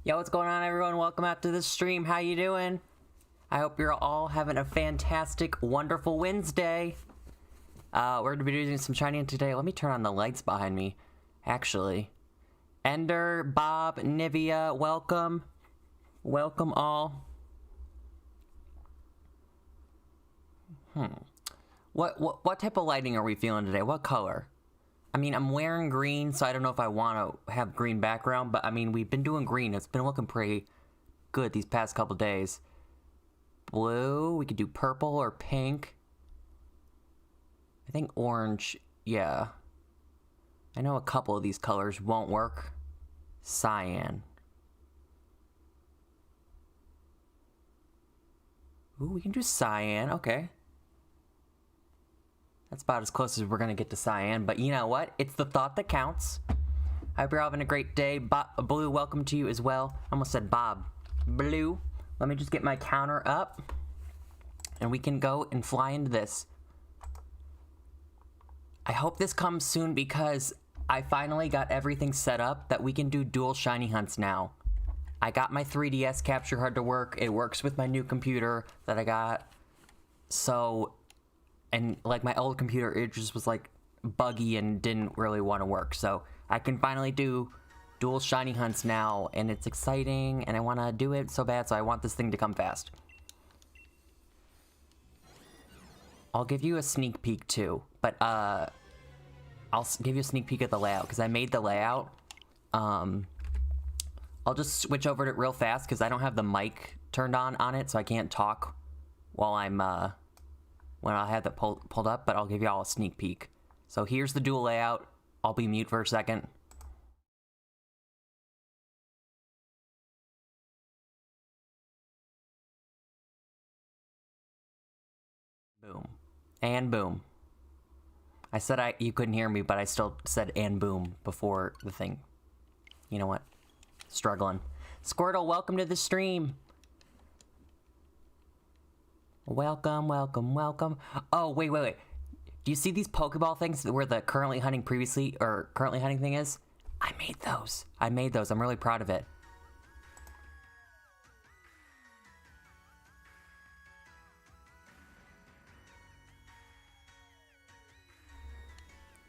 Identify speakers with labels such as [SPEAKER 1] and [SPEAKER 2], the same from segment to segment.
[SPEAKER 1] Yo, what's going on, everyone? Welcome out to the stream. How you doing? I hope you're all having a fantastic, wonderful Wednesday. We're going to be doing some shiny today. Let me turn on the lights behind me, actually. Ender, Bob, Nivea, welcome. Welcome all. What type of lighting are we feeling today? What color? I mean, I'm wearing green, so I don't know if I want to have green background, but I mean, we've been doing green. It's been looking pretty good these past couple days. Blue, we could do purple or pink. I think orange, yeah. I know a couple of these colors won't work. Cyan. Ooh, we can do cyan, okay. That's about as close as we're gonna get to cyan, but you know what? It's the thought that counts. I hope you're having a great day. Blue, welcome to you as well. I almost said Bob. Blue, let me just get my counter up, and we can go and fly into this. I hope this comes soon because I finally got everything set up that we can do dual shiny hunts now. I got my 3DS capture card to work. It works with my new computer that I got. So, and like my old computer, it just was like buggy and didn't really want to work. So I can finally do dual shiny hunts now, and it's exciting, and I want to do it so bad, so I want this thing to come fast. I'll give you a sneak peek too, but I'll give you a sneak peek at the layout, because I made the layout. I'll just switch over to it real fast, because I don't have the mic turned on it, so I can't talk while I'm, when I have that pulled up, but I'll give you all a sneak peek. So here's the dual layout. I'll be mute for a second. Boom. And boom. I said you couldn't hear me, but I still said and boom before the thing. You know what? Struggling. Squirtle, welcome to the stream. Welcome, welcome, welcome. Oh, wait. Do you see these Pokeball things where the currently hunting thing is? I made those. I'm really proud of it.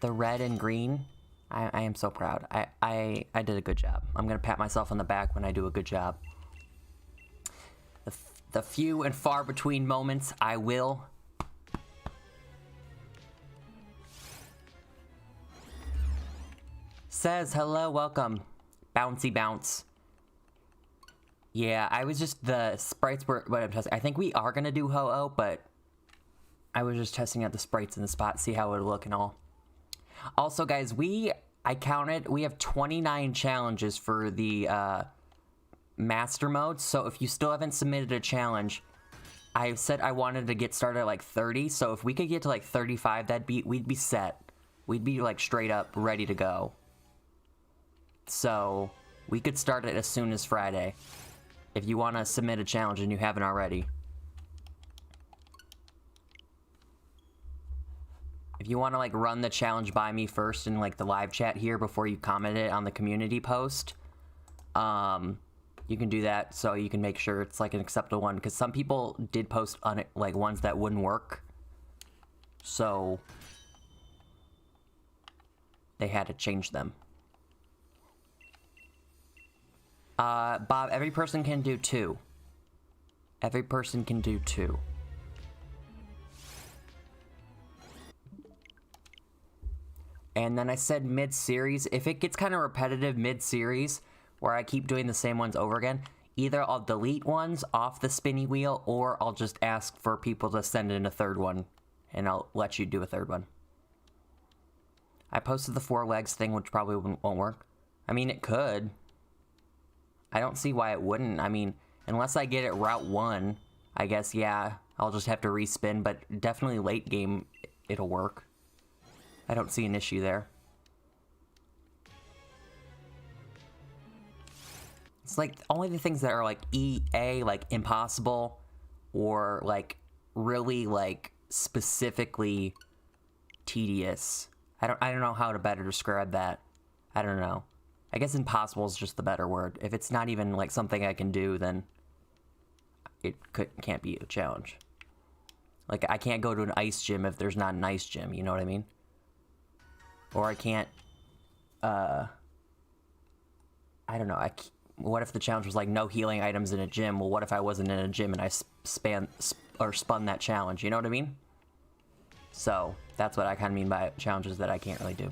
[SPEAKER 1] The red and green, I am so proud. I did a good job. I'm gonna pat myself on the back when I do a good job. The few and far between moments, I will. Says hello, welcome. Bouncy bounce. Yeah, I was just, the sprites were what I'm testing. I think we are gonna do Ho-Oh, but I was just testing out the sprites in the spot, see how it would look and all. Also, guys, I counted, we have 29 challenges for the master mode, so if you still haven't submitted a challenge, I said I wanted to get started at like 30, so if we could get to like 35, we'd be set. We'd be like straight up ready to go. So we could start it as soon as Friday, if you want to submit a challenge and you haven't already. If you want to like run the challenge by me first in like the live chat here before you comment it on the community post, you can do that so you can make sure it's like an acceptable one, because some people did post on it like ones that wouldn't work, so they had to change them. Bob, every person can do 2. Every person can do 2. And then I said mid-series. If it gets kind of repetitive mid-series, where I keep doing the same ones over again, either I'll delete ones off the spinny wheel, or I'll just ask for people to send in a third one, and I'll let you do a third one. I posted the 4 legs thing, which probably won't work. I mean, it could. I don't see why it wouldn't. I mean, unless I get it Route 1, I guess, yeah, I'll just have to respin, but definitely late game, it'll work. I don't see an issue there. It's like only the things that are like EA, like impossible, or like really like specifically tedious. I don't know how to better describe that. I don't know. I guess impossible is just the better word. If it's not even like something I can do, then it can't be a challenge. Like, I can't go to an ice gym if there's not an ice gym, you know what I mean? Or I can't, I don't know, what if the challenge was like no healing items in a gym? Well, what if I wasn't in a gym and I spun that challenge, you know what I mean? So, that's what I kind of mean by challenges that I can't really do.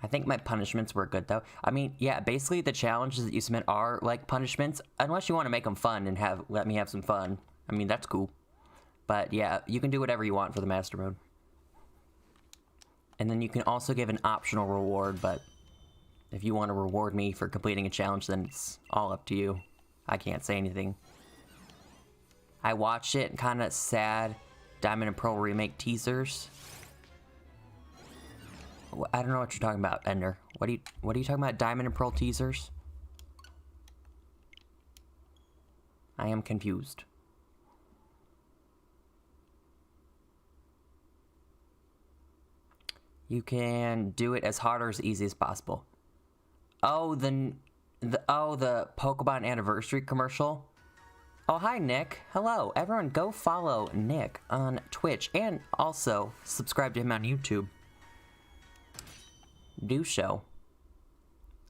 [SPEAKER 1] I think my punishments were good, though. I mean, yeah, basically the challenges that you submit are, like, punishments. Unless you want to make them fun and let me have some fun. I mean, that's cool. But, yeah, you can do whatever you want for the master mode. And then you can also give an optional reward, but if you want to reward me for completing a challenge, then it's all up to you. I can't say anything. I watched it, kind of sad. Diamond and Pearl remake teasers. I don't know what you're talking about, Ender. What are you talking about? Diamond and Pearl teasers? I am confused. You can do it as hard or as easy as possible. Oh, the Pokemon anniversary commercial. Oh, hi, Nick. Hello. Everyone go follow Nick on Twitch and also subscribe to him on YouTube. Do so.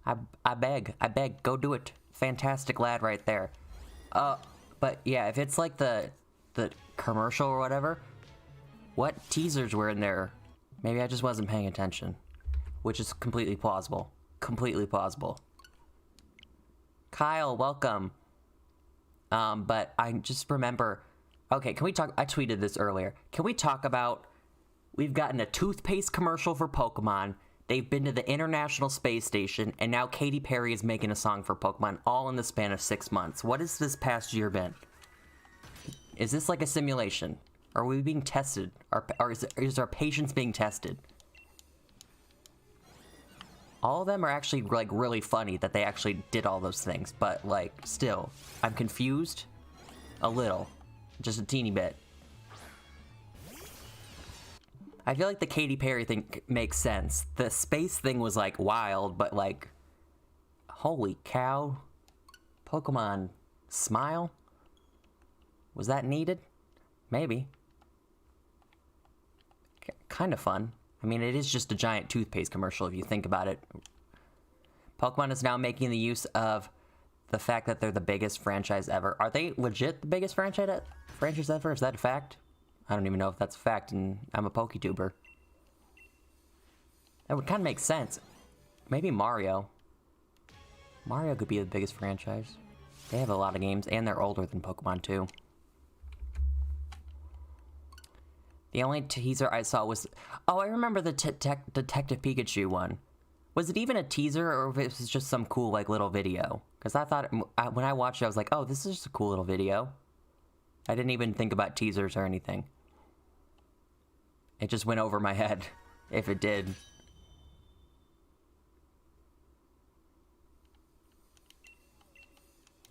[SPEAKER 1] I beg, go do it. Fantastic lad right there. But yeah, if it's like the commercial or whatever, what teasers were in there? Maybe I just wasn't paying attention, which is completely plausible. Completely plausible. Kyle, welcome. But I just remember, okay, can we talk, I tweeted this earlier. Can we talk about, we've gotten a toothpaste commercial for Pokemon. They've been to the International Space Station, and now Katy Perry is making a song for Pokemon, all in the span of 6 months. What has this past year been? Is this like a simulation? Are we being tested? Or is our patience being tested? All of them are actually, like, really funny that they actually did all those things, but, like, still, I'm confused a little. Just a teeny bit. I feel like the Katy Perry thing makes sense. The space thing was, like, wild, but, like, holy cow. Pokemon Smile? Was that needed? Maybe. Kind of fun. I mean, it is just a giant toothpaste commercial if you think about it. Pokemon is now making the use of the fact that they're the biggest franchise ever. Are they legit the biggest franchise ever? Is that a fact? I don't even know if that's a fact, and I'm a PokeTuber. That would kind of make sense. Maybe Mario. Mario could be the biggest franchise. They have a lot of games, and they're older than Pokemon, too. The only teaser I saw was... Oh, I remember the Detective Pikachu one. Was it even a teaser, or if it was just some cool, like, little video? Because I thought... when I watched it, I was like, oh, this is just a cool little video. I didn't even think about teasers or anything. It just went over my head, if it did.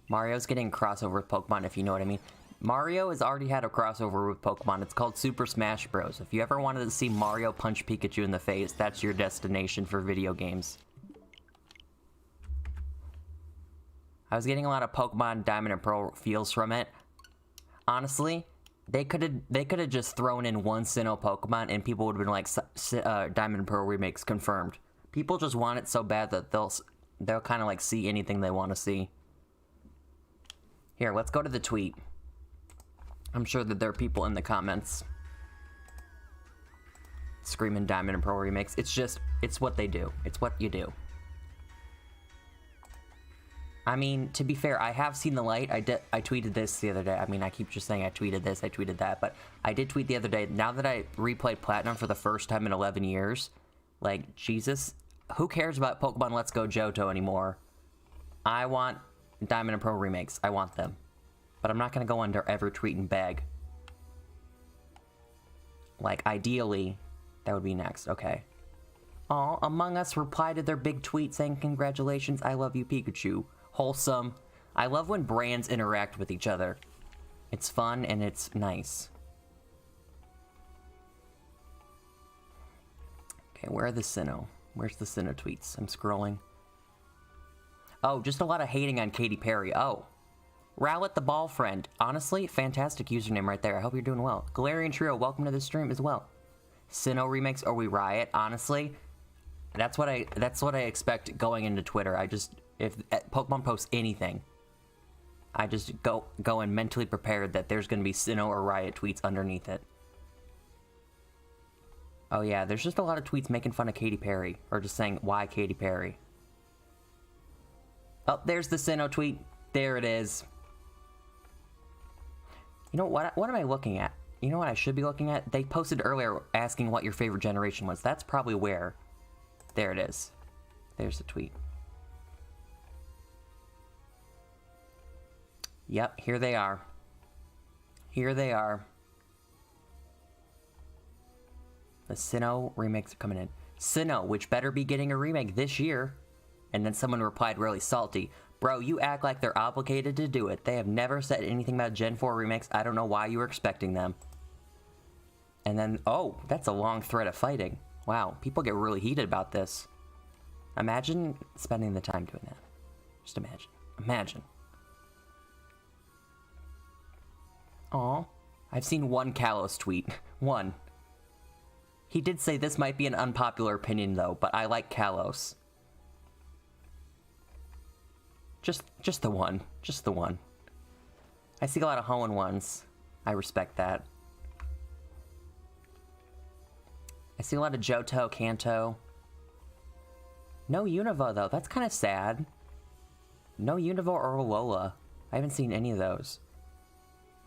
[SPEAKER 1] Mario's getting a crossover with Pokemon, if you know what I mean. Mario has already had a crossover with Pokemon. It's called Super Smash Bros. If you ever wanted to see Mario punch Pikachu in the face, that's your destination for video games. I was getting a lot of Pokemon Diamond and Pearl feels from it. Honestly, they could have just thrown in one Sinnoh Pokemon and people would have been like, Diamond and Pearl remakes confirmed. People just want it so bad that they'll kind of like see anything they want to see. Here, let's go to the tweet. I'm sure that there are people in the comments screaming Diamond and Pearl remakes. It's what they do. It's what you do. I mean, to be fair, I have seen the light. I tweeted this the other day. I mean, I keep just saying I tweeted this, I tweeted that, but I did tweet the other day. Now that I replayed Platinum for the first time in 11 years, like, Jesus, who cares about Pokemon Let's Go Johto anymore? I want Diamond and Pearl remakes. I want them. But I'm not going to go under every tweet and beg. Like, ideally, that would be next. Okay. Aw, Among Us replied to their big tweet saying, congratulations, I love you, Pikachu. Wholesome. I love when brands interact with each other. It's fun and it's nice. Okay, where are the Sinnoh? Where's the Sinnoh tweets? I'm scrolling. Oh, just a lot of hating on Katy Perry. Oh. Rowlet the Ball Friend. Honestly, fantastic username right there. I hope you're doing well. Galarian Trio, welcome to the stream as well. Sinnoh remakes or we riot. Honestly, that's what I expect going into Twitter. If Pokemon posts anything, I just go in mentally prepared that there's gonna be Sinnoh or riot tweets underneath it. Oh yeah, there's just a lot of tweets making fun of Katy Perry or just saying why Katy Perry. Oh, there's the Sinnoh tweet. There it is. You know what am I looking at? You know what I should be looking at? They posted earlier asking what your favorite generation was. That's probably where. There it is. There's the tweet. Yep, here they are. Here they are. The Sinnoh remakes are coming in. Sinnoh, which better be getting a remake this year. And then someone replied really salty. Bro, you act like they're obligated to do it. They have never said anything about Gen 4 remakes. I don't know why you were expecting them. And then, oh, that's a long thread of fighting. Wow, people get really heated about this. Imagine spending the time doing that. Just imagine. Imagine. Aw. I've seen one Kalos tweet. One. He did say this might be an unpopular opinion though, but I like Kalos. Just the one. Just the one. I see a lot of Hoenn ones. I respect that. I see a lot of Johto, Kanto. No Unova though, that's kind of sad. No Unova or Alola. I haven't seen any of those.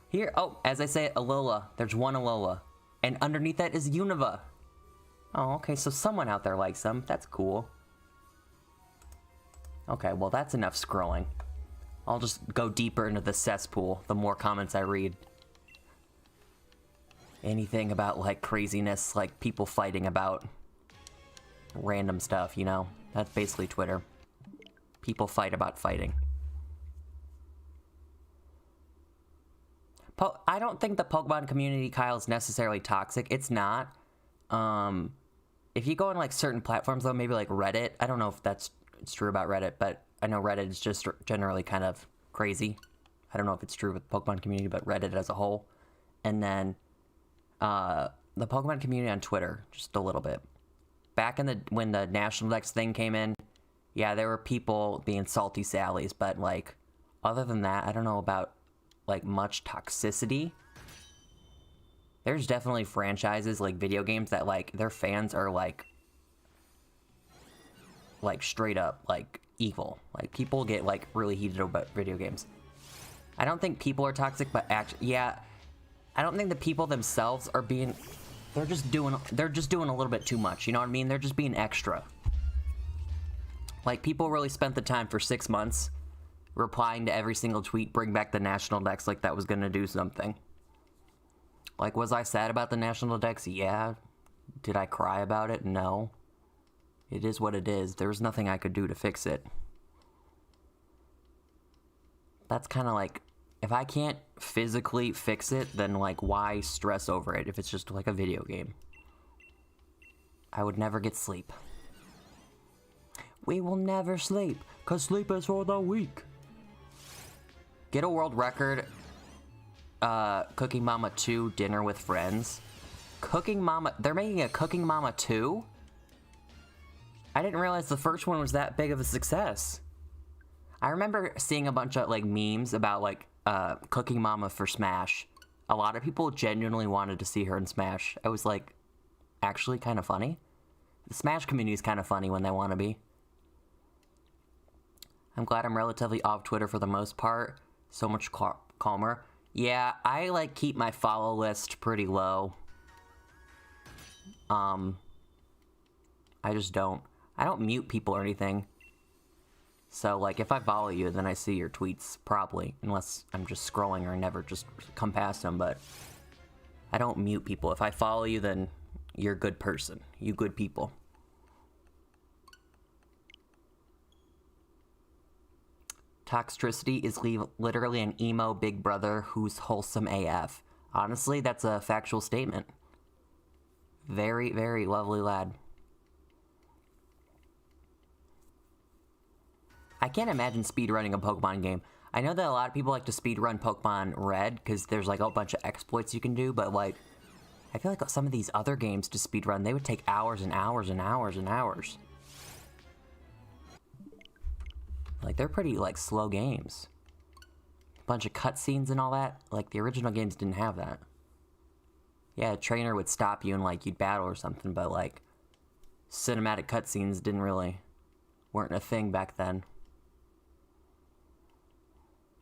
[SPEAKER 1] Here, oh, as I say, Alola. There's one Alola. And underneath that is Unova. Oh, okay, so someone out there likes them. That's cool. Okay, well that's enough scrolling. I'll just go deeper into the cesspool the more comments I read. Anything about, like, craziness, like people fighting about random stuff, you know? That's basically Twitter. People fight about fighting. I don't think the Pokemon community, Kyle, is necessarily toxic. It's not. If you go on, like, certain platforms, though, maybe like Reddit. I don't know if it's true about Reddit, but I know Reddit is just generally kind of crazy. I don't know if it's true with the Pokemon community, but Reddit as a whole. And then the Pokemon community on Twitter, just a little bit. Back in when the National Dex thing came in, yeah, there were people being salty Sallies, but, like, other than that, I don't know about, like, much toxicity. There's definitely franchises, like, video games that, like, their fans are, like, straight up, like, evil. Like, people get, like, really heated about video games. I don't think people are toxic, but actually, yeah, I don't think the people themselves are being, they're just doing a little bit too much, you know what I mean? They're just being extra. Like, people really spent the time for 6 months replying to every single tweet, bring back the National Dex like that was gonna do something. Like, was I sad about the National Dex? Yeah. Did I cry about it? No. It is what it is. There was nothing I could do to fix it. That's kind of like, if I can't physically fix it, then, like, why stress over it if it's just like a video game? I would never get sleep. We will never sleep, 'cause sleep is for the weak. Get a world record, Cooking Mama 2 Dinner with Friends. Cooking Mama, they're making a Cooking Mama 2? I didn't realize the first one was that big of a success. I remember seeing a bunch of, like, memes about, like, Cooking Mama for Smash. A lot of people genuinely wanted to see her in Smash. I was like, actually kind of funny. The Smash community is kind of funny when they want to be. I'm glad I'm relatively off Twitter for the most part. So much calmer. Yeah, I, like, keep my follow list pretty low. I just don't. I don't mute people or anything. So, like, if I follow you, then I see your tweets, probably. Unless I'm just scrolling or never just come past them, but I don't mute people. If I follow you, then you're a good person. You good people. Toxicity is literally an emo big brother who's wholesome AF. Honestly, that's a factual statement. Very, very lovely lad. I can't imagine speedrunning a Pokemon game. I know that a lot of people like to speedrun Pokemon Red, because there's like a bunch of exploits you can do, but like, I feel like some of these other games to speedrun, they would take hours and hours and hours and hours. Like, they're pretty, like, slow games. A bunch of cutscenes and all that. Like, the original games didn't have that. Yeah, a trainer would stop you and, like, you'd battle or something, but, like, cinematic cutscenes weren't a thing back then.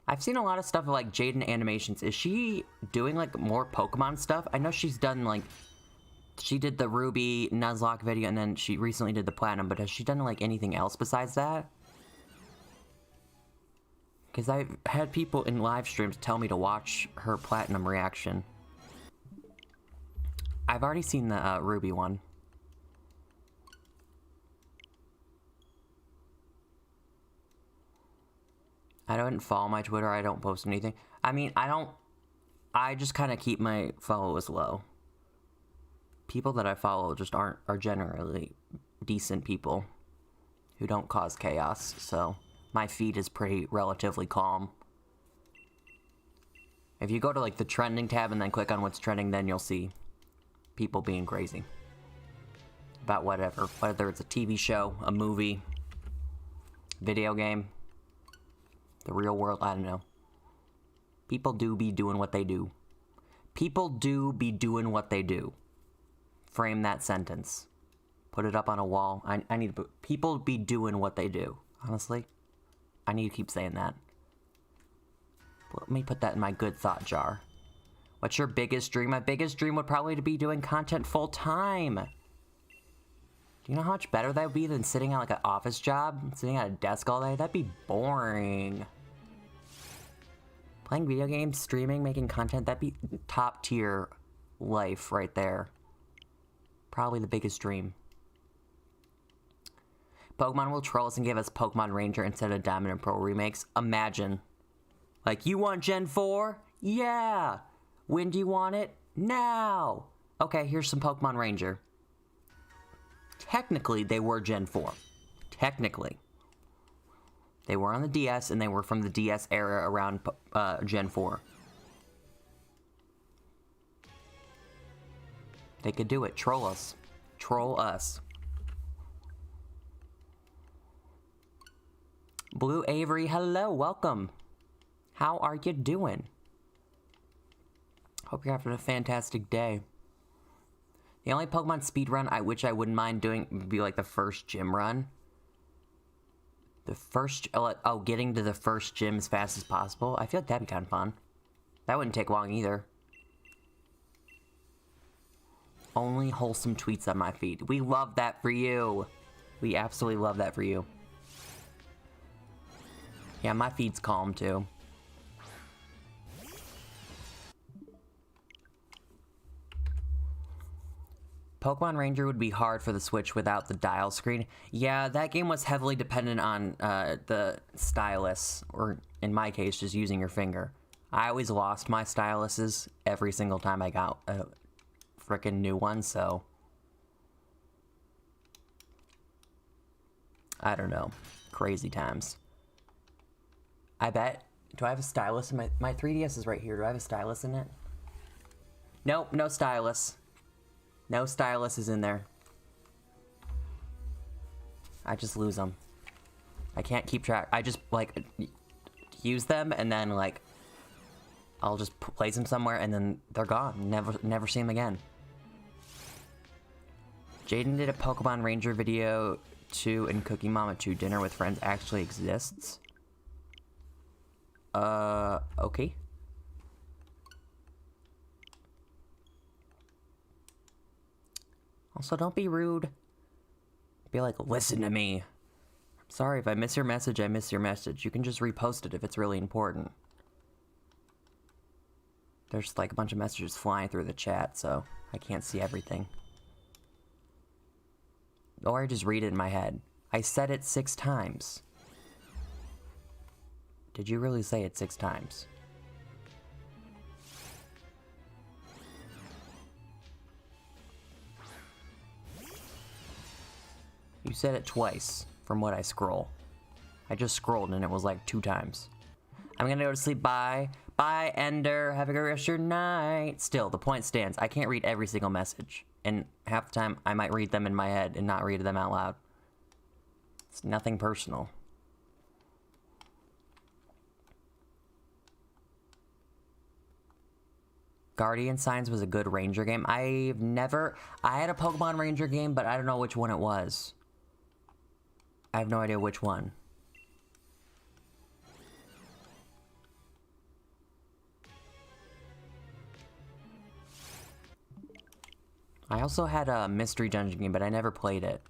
[SPEAKER 1] I've seen a lot of stuff of, like, Jaden Animations. Is she doing, like, more Pokemon stuff? I know she's done, like, she did the Ruby Nuzlocke video, and then she recently did the Platinum, but has she done, like, anything else besides that? Because I've had people in live streams tell me to watch her Platinum reaction. I've already seen the Ruby one. I don't follow my Twitter, I don't post anything. I mean, I just kind of keep my followers low. People that I follow just are generally decent people who don't cause chaos, so my feed is pretty relatively calm. If you go to like the trending tab and then click on what's trending, then you'll see people being crazy about whatever, whether it's a TV show, a movie, video game, the real world, I don't know. People do be doing what they do. People do be doing what they do. Frame that sentence. Put it up on a wall. I need to put, people be doing what they do. Honestly, I need to keep saying that. Let me put that in my good thought jar. What's your biggest dream? My biggest dream would probably be doing content full time. Do you know how much better that would be than sitting at like an office job? Sitting at a desk all day? That'd be boring. Playing video games, streaming, making content, that'd be top tier life right there. Probably the biggest dream. Pokemon will troll us and give us Pokemon Ranger instead of Diamond and Pearl remakes. Imagine. Like, you want Gen 4? Yeah! When do you want it? Now! Okay, here's some Pokemon Ranger. Technically, they were Gen 4. Technically. They were on the DS, and they were from the DS era around Gen 4. They could do it. Troll us. Troll us. Blue Avery, hello, welcome. How are you doing? Hope you're having a fantastic day. The only Pokemon speedrun which I wouldn't mind doing would be like the first gym run. The first, getting to the first gym as fast as possible. I feel like that'd be kind of fun. That wouldn't take long either. Only wholesome tweets on my feed. We love that for you. We absolutely love that for you. Yeah, my feed's calm too. Pokemon Ranger would be hard for the Switch without the dial screen. Yeah, that game was heavily dependent on the stylus, or in my case, just using your finger. I always lost my styluses every single time I got a frickin' new one, so I don't know. Crazy times. I bet. Do I have a stylus in my 3DS is right here. Do I have a stylus in it? Nope, no stylus. No stylus is in there. I just lose them. I can't keep track. I just, like, use them, and then, like, I'll just place them somewhere, and then they're gone. Never see them again. Jaden did a Pokemon Ranger video 2 and Cookie Mama 2 Dinner with Friends actually exists. Okay. Also, don't be rude. Be like, listen to me. Sorry, if I miss your message, I miss your message. You can just repost it if it's really important. There's like a bunch of messages flying through the chat, so I can't see everything. Or I just read it in my head. I said it 6 times. Did you really say it 6 times? You said it twice, from what I scroll. I just scrolled and it was like 2 times. I'm gonna go to sleep. Bye. Bye, Ender. Have a good rest of your night. Still, the point stands. I can't read every single message. And half the time, I might read them in my head and not read them out loud. It's nothing personal. Guardian Signs was a good Ranger game. I had a Pokemon Ranger game, but I don't know which one it was. I have no idea which one. I also had a Mystery Dungeon game, but I never played it.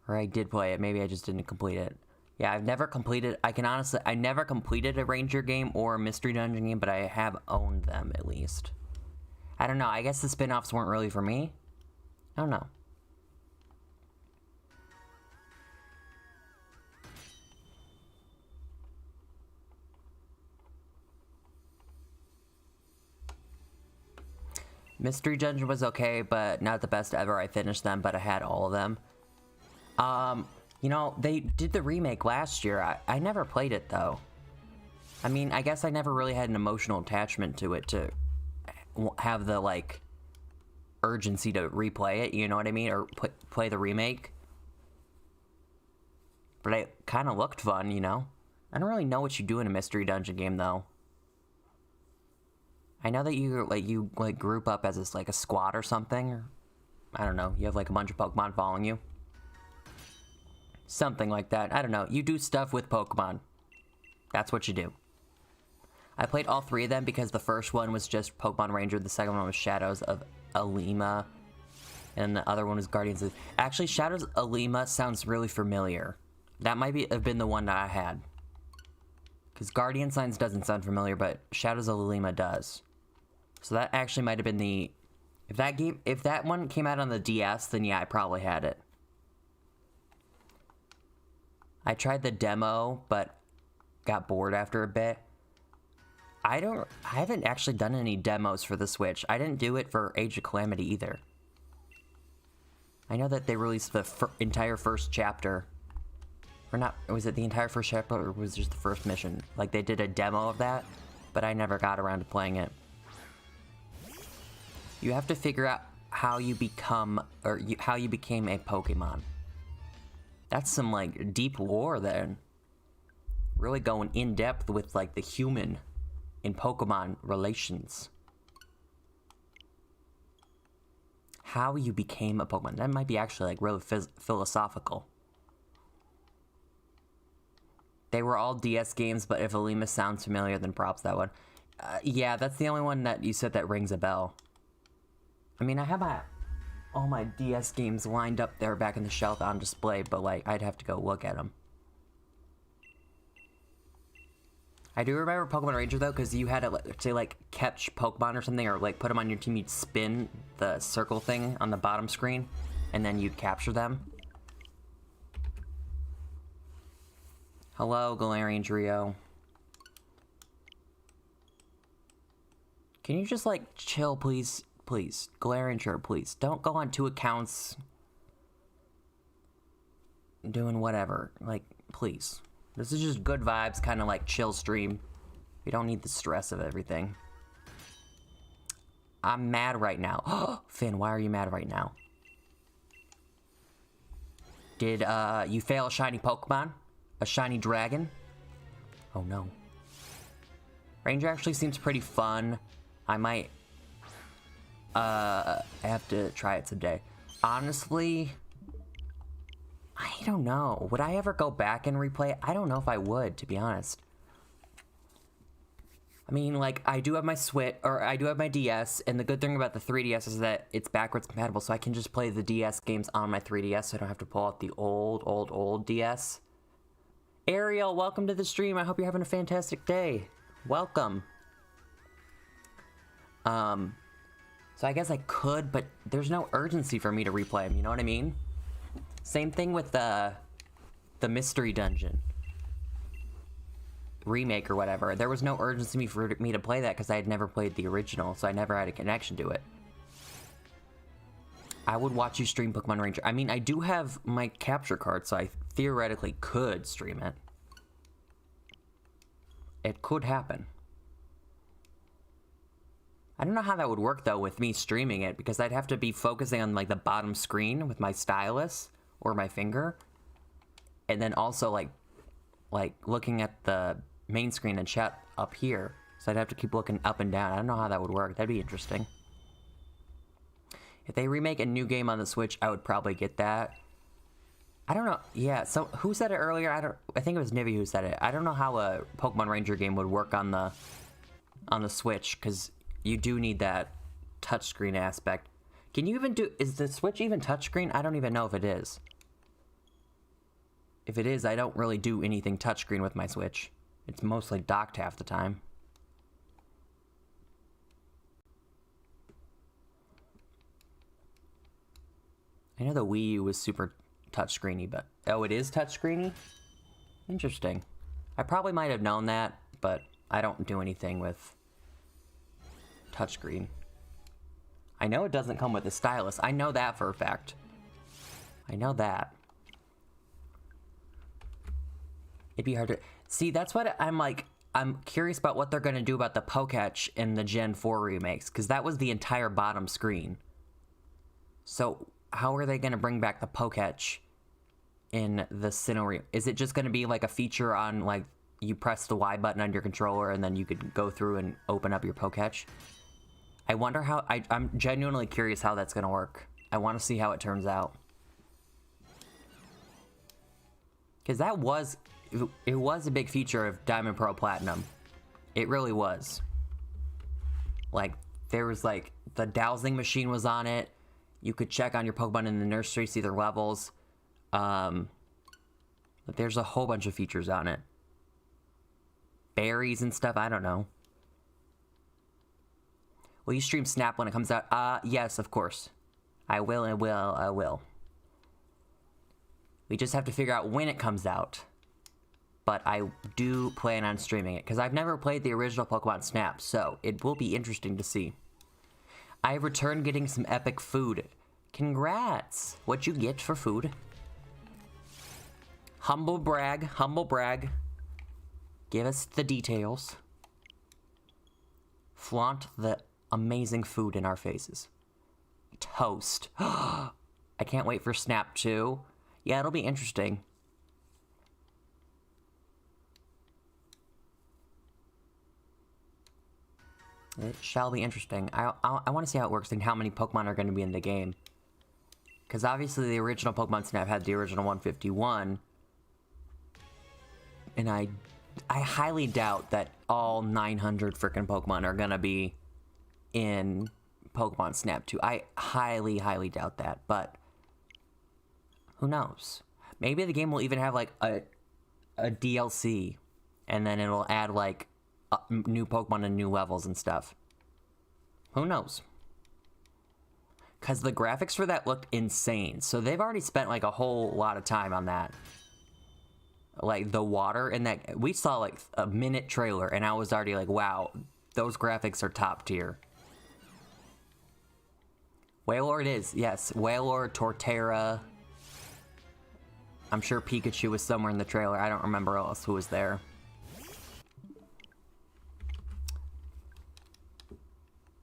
[SPEAKER 1] Or I did play it, maybe I just didn't complete it. Yeah, I've never completed, I never completed a Ranger game or a Mystery Dungeon game, but I have owned them at least. I don't know, I guess the spin-offs weren't really for me. I don't know. Mystery Dungeon was okay, but not the best ever. I finished them, but I had all of them. You know, they did the remake last year. I never played it, though. I mean, I guess I never really had an emotional attachment to it to have the, like, urgency to replay it, you know what I mean? Or play the remake. But it kind of looked fun, you know? I don't really know what you do in a Mystery Dungeon game, though. I know that you group up as like a squad or something, or I don't know, you have like a bunch of Pokemon following you. Something like that, I don't know, you do stuff with Pokemon. That's what you do. I played all 3 of them because the first one was just Pokemon Ranger, the second one was Shadows of Alima, and the other one was Guardians of... Actually, Shadows of Alima sounds really familiar. That might have been the one that I had. Because Guardian Signs doesn't sound familiar, but Shadows of Alima does. So that actually might have been the... If that one came out on the DS, then yeah, I probably had it. I tried the demo, but got bored after a bit. I haven't actually done any demos for the Switch. I didn't do it for Age of Calamity either. I know that they released the entire first chapter. Or not, was it the entire first chapter, or was it just the first mission? Like, they did a demo of that, but I never got around to playing it. You have to figure out how you become, or how you became a Pokemon. That's some, like, deep lore there. Really going in depth with, like, the human in Pokemon relations. How you became a Pokemon. That might be actually, like, really philosophical. They were all DS games, but if Alima sounds familiar, then props that one. Yeah, that's the only one that you said that rings a bell. I mean, I have all my DS games lined up there back in the shelf on display, but, like, I'd have to go look at them. I do remember Pokemon Ranger, though, because you had to, like, catch Pokemon or something, or, like, put them on your team. You'd spin the circle thing on the bottom screen, and then you'd capture them. Hello, Galarian Trio. Can you just, like, chill, please? Please. Galarian Trio, please. Don't go on 2 accounts doing whatever. Like, please. This is just good vibes, kind of like chill stream. We don't need the stress of everything. I'm mad right now. Finn, why are you mad right now? Did, you fail a shiny Pokemon? A shiny dragon? Oh no. Ranger actually seems pretty fun. I might, have to try it someday. Honestly, I don't know. Would I ever go back and replay it? I don't know if I would, to be honest. I mean, like, I do have my Switch, or I do have my DS, and the good thing about the 3DS is that it's backwards compatible, so I can just play the DS games on my 3DS, so I don't have to pull out the old DS. Ariel, welcome to the stream. I hope you're having a fantastic day. Welcome. So I guess I could, but there's no urgency for me to replay them, you know what I mean? Same thing with the Mystery Dungeon remake or whatever. There was no urgency for me to play that because I had never played the original, so I never had a connection to it. I would watch you stream Pokemon Ranger. I mean, I do have my capture card, so I theoretically could stream it. It could happen. I don't know how that would work, though, with me streaming it, because I'd have to be focusing on, like, the bottom screen with my stylus or my finger. And then also, like looking at the main screen and chat up here. So I'd have to keep looking up and down. I don't know how that would work. That'd be interesting. If they remake a new game on the Switch, I would probably get that. I don't know. Yeah, so who said it earlier? I think it was Nivy who said it. I don't know how a Pokemon Ranger game would work on the Switch, because you do need that touchscreen aspect. Can you even do... Is the Switch even touchscreen? I don't even know if it is. If it is, I don't really do anything touchscreen with my Switch. It's mostly docked half the time. I know the Wii U was super touchscreeny, but... Oh, it is touchscreeny? Interesting. I probably might have known that, but I don't do anything with touchscreen. I know it doesn't come with a stylus. I know that for a fact. I know that. It'd be hard to... See, that's what I'm like... I'm curious about what they're going to do about the Poketch in the Gen 4 remakes, because that was the entire bottom screen. So, how are they going to bring back the Poketch in the Sinnoh? Is it just going to be like a feature on, like, you press the Y button on your controller and then you could go through and open up your Poketch? I wonder how... I'm genuinely curious how that's going to work. I want to see how it turns out. Because that was... It was a big feature of Diamond, Pearl, Platinum. It really was. Like, there was, like, the dowsing machine was on it. You could check on your Pokemon in the nursery, see their levels. But there's a whole bunch of features on it. Berries and stuff, I don't know. Will you stream Snap when it comes out? Yes, of course. I will. We just have to figure out when it comes out. But I do plan on streaming it, because I've never played the original Pokemon Snap, so it will be interesting to see. I returned getting some epic food. Congrats! What'd you get for food? Humble brag, humble brag. Give us the details. Flaunt the amazing food in our faces. Toast. I can't wait for Snap 2. Yeah, it'll be interesting. It shall be interesting. I want to see how it works and how many Pokemon are going to be in the game. Because obviously the original Pokemon Snap had the original 151. And I highly doubt that all 900 frickin' Pokemon are going to be in Pokemon Snap 2. I highly, highly doubt that. But who knows? Maybe the game will even have like a DLC. And then it'll add like... new Pokemon and new levels and stuff. Who knows? Because the graphics for that looked insane. So they've already spent like a whole lot of time on that. Like the water in that... We saw like a minute trailer and I was already like, wow, those graphics are top tier. Wailord is, yes. Wailord, Torterra. I'm sure Pikachu was somewhere in the trailer. I don't remember else who was there.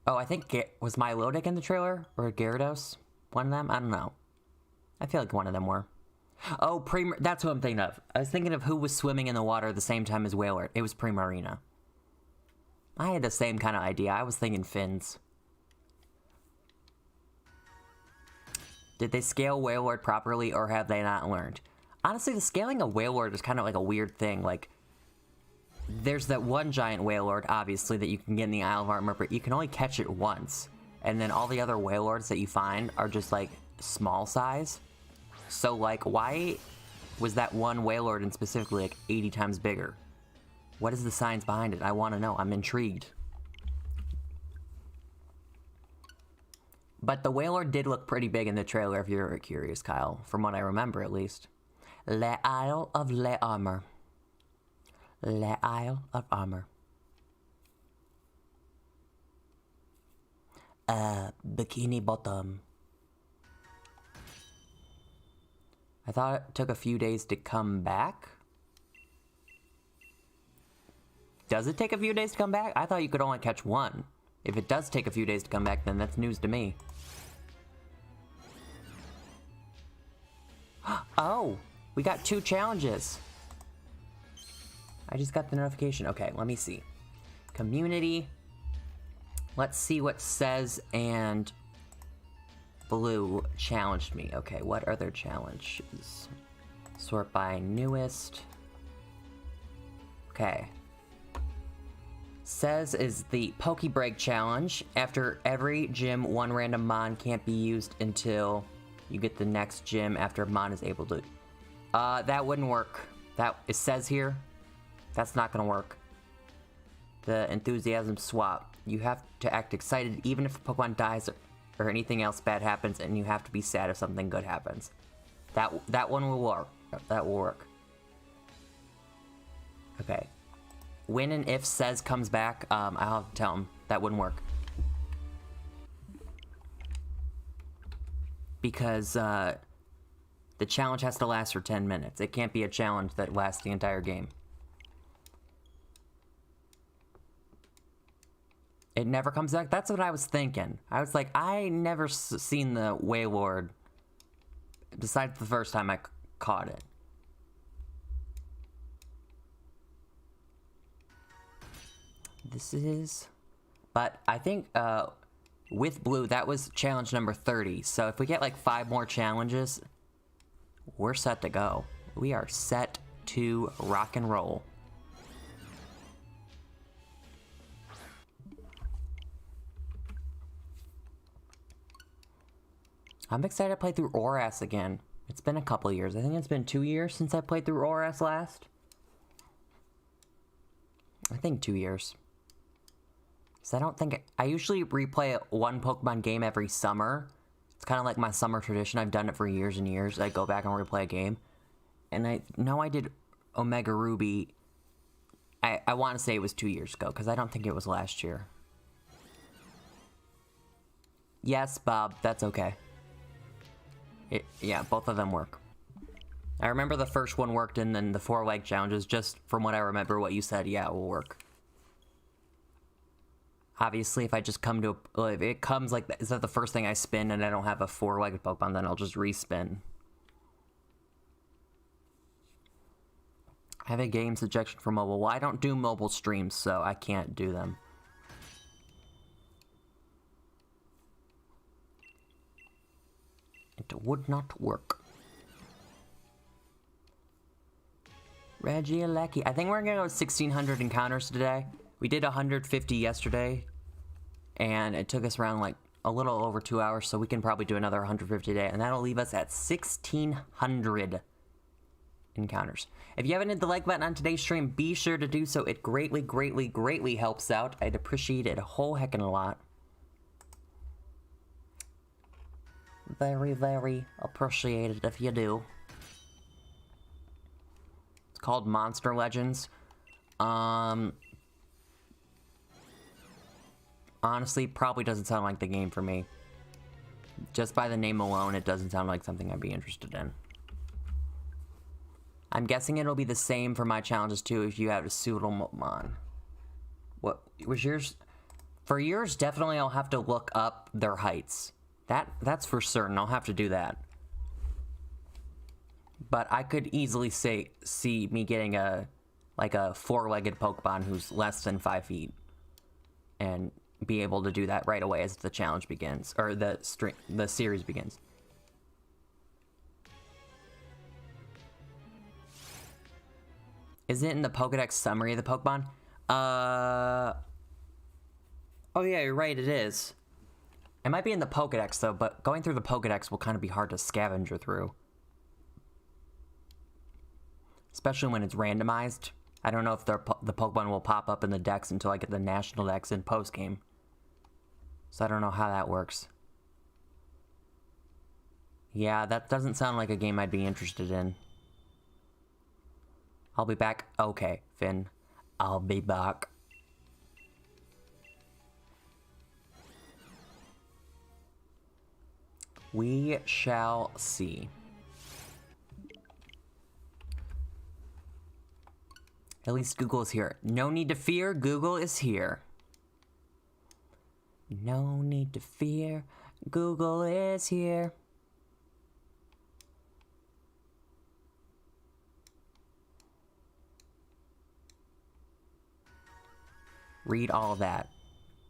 [SPEAKER 1] Oh, I think... Was Milotic in the trailer? Or Gyarados? One of them? I don't know. I feel like one of them were. Oh, that's who I'm thinking of. I was thinking of who was swimming in the water at the same time as Wailord. It was Primarina. I had the same kind of idea. I was thinking fins. Did they scale Wailord properly, or have they not learned? Honestly, the scaling of Wailord is kind of like a weird thing. Like... There's that one giant Wailord, obviously, that you can get in the Isle of Armor, but you can only catch it once. And then all the other Wailords that you find are just, like, small size. So, like, why was that one Wailord in specifically, like, 80 times bigger? What is the science behind it? I want to know. I'm intrigued. But the Wailord did look pretty big in the trailer, if you're curious, Kyle. From what I remember, at least. Le Isle of Le Armor. Le Isle of Armor. Bikini Bottom. I thought it took a few days to come back. Does it take a few days to come back? I thought you could only catch one. If it does take a few days to come back, then that's news to me. Oh, we got 2 challenges. I just got the notification. Okay, let me see. Community. Let's see what says and Blue challenged me. Okay, what are their challenges? Sort by newest. Okay. Says is the Pokebreak challenge. After every gym, 1 random mon can't be used until you get the next gym after mon is able to. That wouldn't work. It says here. That's not gonna work. The enthusiasm swap. You have to act excited even if a Pokemon dies or anything else bad happens, and you have to be sad if something good happens. That one will work. That will work. Okay. When and if says comes back, I'll have to tell him that wouldn't work. Because the challenge has to last for 10 minutes. It can't be a challenge that lasts the entire game. It never comes back? That's what I was thinking. I was like, I never seen the Wailord besides the first time I caught it. This is... But I think with Blue, that was challenge number 30. So if we get like 5 more challenges, we're set to go. We are set to rock and roll. I'm excited to play through Oras again. It's been a couple years. I think it's been 2 years since I played through Oras last. I think 2 years. Because I don't think... I usually replay one Pokemon game every summer. It's kind of like my summer tradition. I've done it for years and years. I go back and replay a game. And I know I did Omega Ruby. I want to say it was 2 years ago, because I don't think it was last year. Yes, Bob. That's okay. Yeah, both of them work. I remember the first one worked, and then the 4-leg challenges, just from what I remember what you said, yeah, it will work. Obviously, if I just come to a... If it comes like that, is that the first thing I spin and I don't have a 4-legged Pokemon, then I'll just respin. I have a game suggestion for mobile. Well, I don't do mobile streams, so I can't do them. It would not work. Regieleki. I think we're gonna go 1,600 encounters today. We did 150 yesterday, and it took us around like a little over 2 hours, so we can probably do another 150 today, and that'll leave us at 1,600 encounters. If you haven't hit the like button on today's stream, be sure to do so. It greatly, greatly, greatly helps out. I'd appreciate it a whole heckin' a lot. Very, very appreciated if you do. It's called Monster Legends. Honestly, probably doesn't sound like the game for me. Just by the name alone, it doesn't sound like something I'd be interested in. I'm guessing it'll be the same for my challenges too if you have a Pseudomon. What was yours? For yours, definitely I'll have to look up their heights. That's for certain. I'll have to do that. But I could easily see me getting a 4-legged Pokemon who's less than 5 feet, and be able to do that right away as the challenge begins, or the series begins. Is it in the Pokedex summary of the Pokemon? Oh yeah, you're right, it is. It might be in the Pokedex, though, but going through the Pokedex will kind of be hard to scavenger through. Especially when it's randomized. I don't know if the Pokemon will pop up in the Dex until I get the National Dex in post-game. So I don't know how that works. Yeah, that doesn't sound like a game I'd be interested in. I'll be back. Okay, Finn. I'll be back. We shall see. At least Google is here. No need to fear, Google is here. No need to fear, Google is here. Read all of that.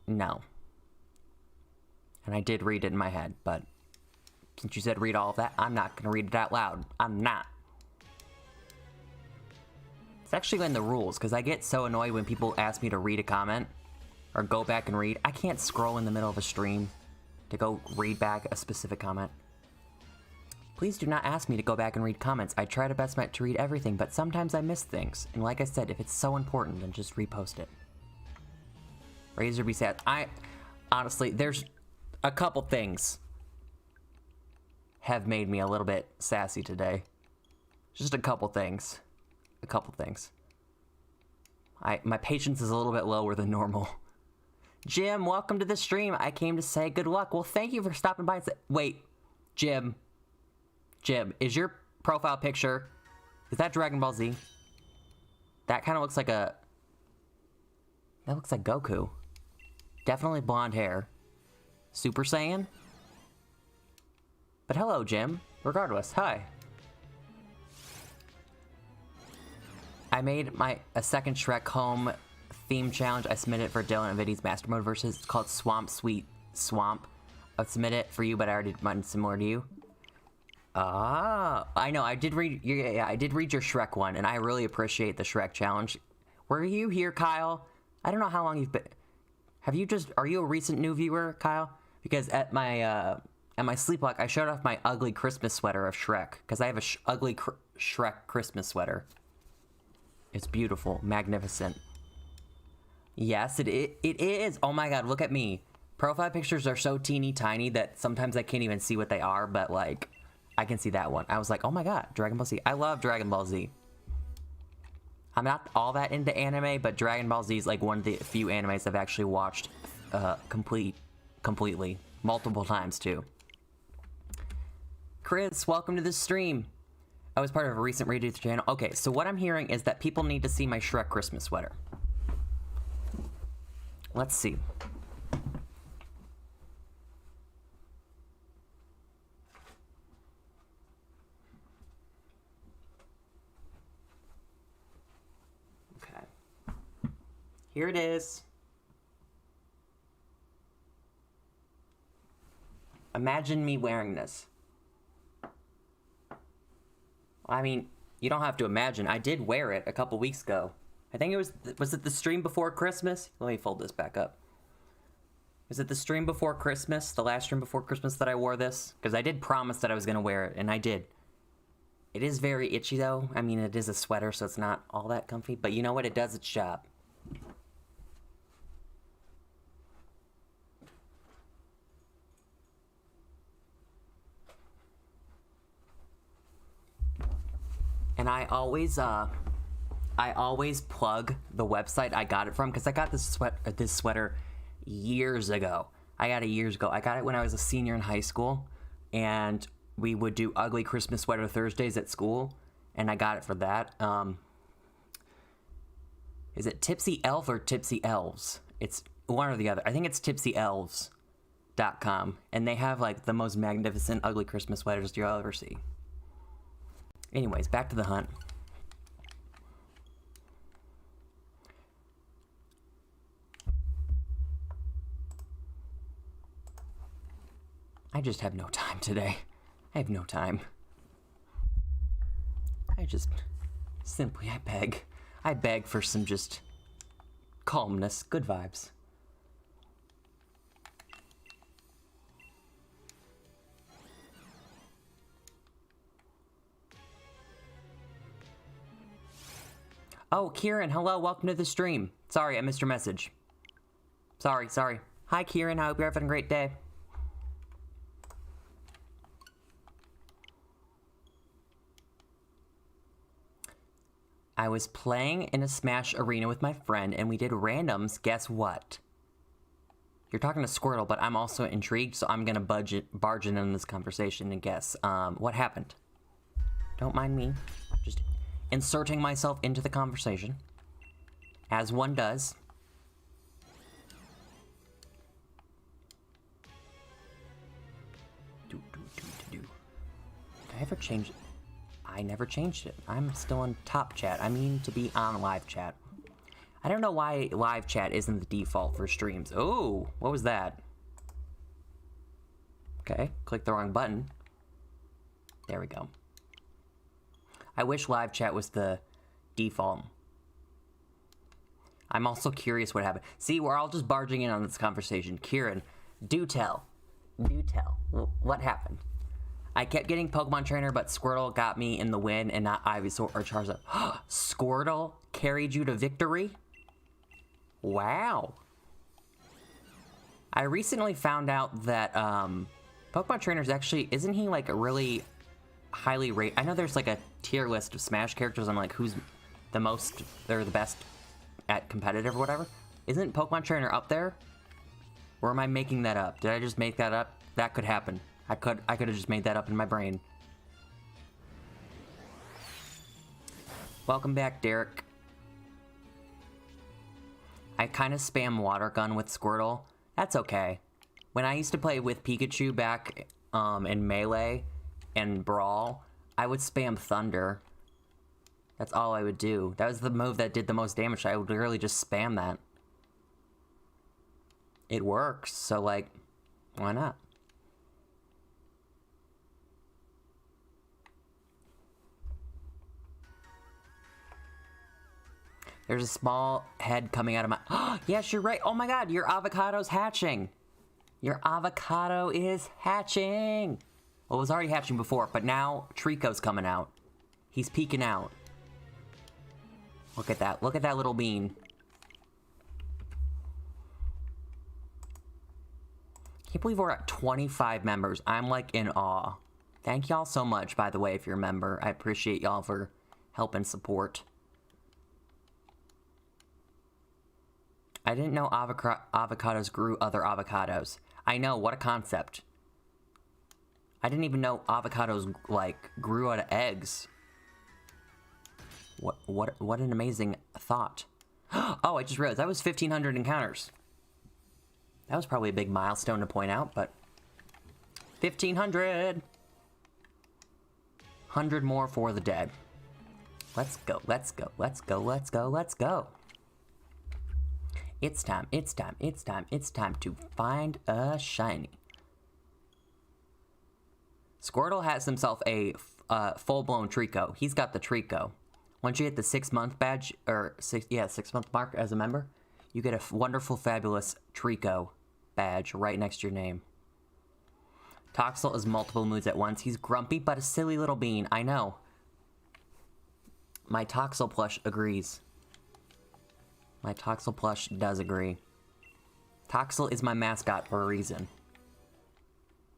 [SPEAKER 1] No. And I did read it in my head, but since you said read all of that, I'm not going to read it out loud. I'm not. It's actually in the rules, because I get so annoyed when people ask me to read a comment or go back and read. I can't scroll in the middle of a stream to go read back a specific comment. Please do not ask me to go back and read comments. I try to best to read everything, but sometimes I miss things. And like I said, if it's so important, then just repost it. Razor be sad. Honestly, there's a couple things have made me a little bit sassy today. Just a couple things. A couple things. My patience is a little bit lower than normal. Jim, welcome to the stream. I came to say good luck. Well, thank you for stopping by and say, wait, Jim, is your profile picture, is that Dragon Ball Z? That kind of looks like that looks like Goku. Definitely blonde hair. Super Saiyan? But hello, Jim. Regardless, hi. I made a second Shrek home theme challenge. I submitted it for Dylan and Viddy's Master Mode versus. It's called Swamp Sweet Swamp. I'll submit it for you, but I already did mine similar to you. Ah, I know. I did read. Yeah, I did read your Shrek one, and I really appreciate the Shrek challenge. Were you here, Kyle? I don't know how long you've been. Are you a recent new viewer, Kyle? Because at my sleepwalk, I showed off my ugly Christmas sweater of Shrek, because I have a ugly Shrek Christmas sweater. It's beautiful, magnificent. Yes, it is. Oh my god, look at me. Profile pictures are so teeny tiny that sometimes I can't even see what they are, but like, I can see that one. I was like, oh my god, Dragon Ball Z. I love Dragon Ball Z. I'm not all that into anime, but Dragon Ball Z is like one of the few animes I've actually watched completely. Multiple times, too. Chris, welcome to the stream. I was part of a recent redo to the channel. Okay, so what I'm hearing is that people need to see my Shrek Christmas sweater. Let's see. Okay. Here it is. Imagine me wearing this. I mean, you don't have to imagine. I did wear it a couple weeks ago. I think it was it the stream before Christmas? Let me fold this back up. Was it the stream before Christmas? The last stream before Christmas that I wore this? Because I did promise that I was going to wear it, and I did. It is very itchy, though. I mean, it is a sweater, so it's not all that comfy. But you know what? It does its job. And I always plug the website I got it from, because I got this sweater years ago. I got it years ago. I got it when I was a senior in high school, and we would do ugly Christmas sweater Thursdays at school, and I got it for that. Is it Tipsy Elf or Tipsy Elves? It's one or the other. I think it's tipsyelves.com, and they have like the most magnificent ugly Christmas sweaters you'll ever see. Anyways, back to the hunt. I just have no time today. I have no time. I beg for some just calmness, good vibes. Oh, Kieran, hello, welcome to the stream. Sorry, I missed your message. Sorry. Hi, Kieran, I hope you're having a great day. I was playing in a Smash arena with my friend, and we did randoms. Guess what? You're talking to Squirtle, but I'm also intrigued, so I'm gonna barge in on this conversation and guess. What happened? Don't mind me. Just inserting myself into the conversation. As one does. Did I ever change it? I never changed it. I'm still on top chat. I mean to be on live chat. I don't know why live chat isn't the default for streams. Oh, what was that? Okay, click the wrong button. There we go. I wish live chat was the default. I'm also curious what happened. See, we're all just barging in on this conversation. Kieran, do tell. Do tell. What happened? I kept getting Pokemon Trainer, but Squirtle got me in the win and not Ivysaur or Charizard. Squirtle carried you to victory? Wow. I recently found out that Pokemon Trainer's actually, isn't he like a really highly rated? I know there's like a tier list of Smash characters on like who's the most, they're the best at competitive or whatever. Isn't Pokemon Trainer up there? Or am I making that up? Did I just make that up? That could happen. I could have just made that up in my brain. Welcome back, Derek. I kind of spam Water Gun with Squirtle. That's okay. When I used to play with Pikachu back in Melee and Brawl, I would spam Thunder. That's all I would do. That was the move that did the most damage. I would literally just spam that. It works, so like, why not? There's a small head coming out of my... Oh, yes, you're right. Oh my god, your avocado's hatching. Your avocado is hatching. Well, it was already hatching before, but now Trico's coming out. He's peeking out. Look at that. Look at that little bean. Can't believe we're at 25 members. I'm like in awe. Thank y'all so much, by the way, if you're a member. I appreciate y'all for help and support. I didn't know avocados grew other avocados. I know, what a concept. I didn't even know avocados, like, grew out of eggs. What an amazing thought. Oh, I just realized that was 1,500 encounters. That was probably a big milestone to point out, but... 1,500! 100 more for the dead. Let's go, let's go, let's go, let's go, let's go. It's time, it's time, it's time, it's time to find a shiny. Squirtle has himself a full-blown Trico. He's got the Trico. Once you hit the 6-month badge, or 6-month mark as a member, you get a wonderful, fabulous Trico badge right next to your name. Toxel is multiple moods at once. He's grumpy, but a silly little bean. I know. My Toxel plush agrees. My Toxel plush does agree. Toxel is my mascot for a reason.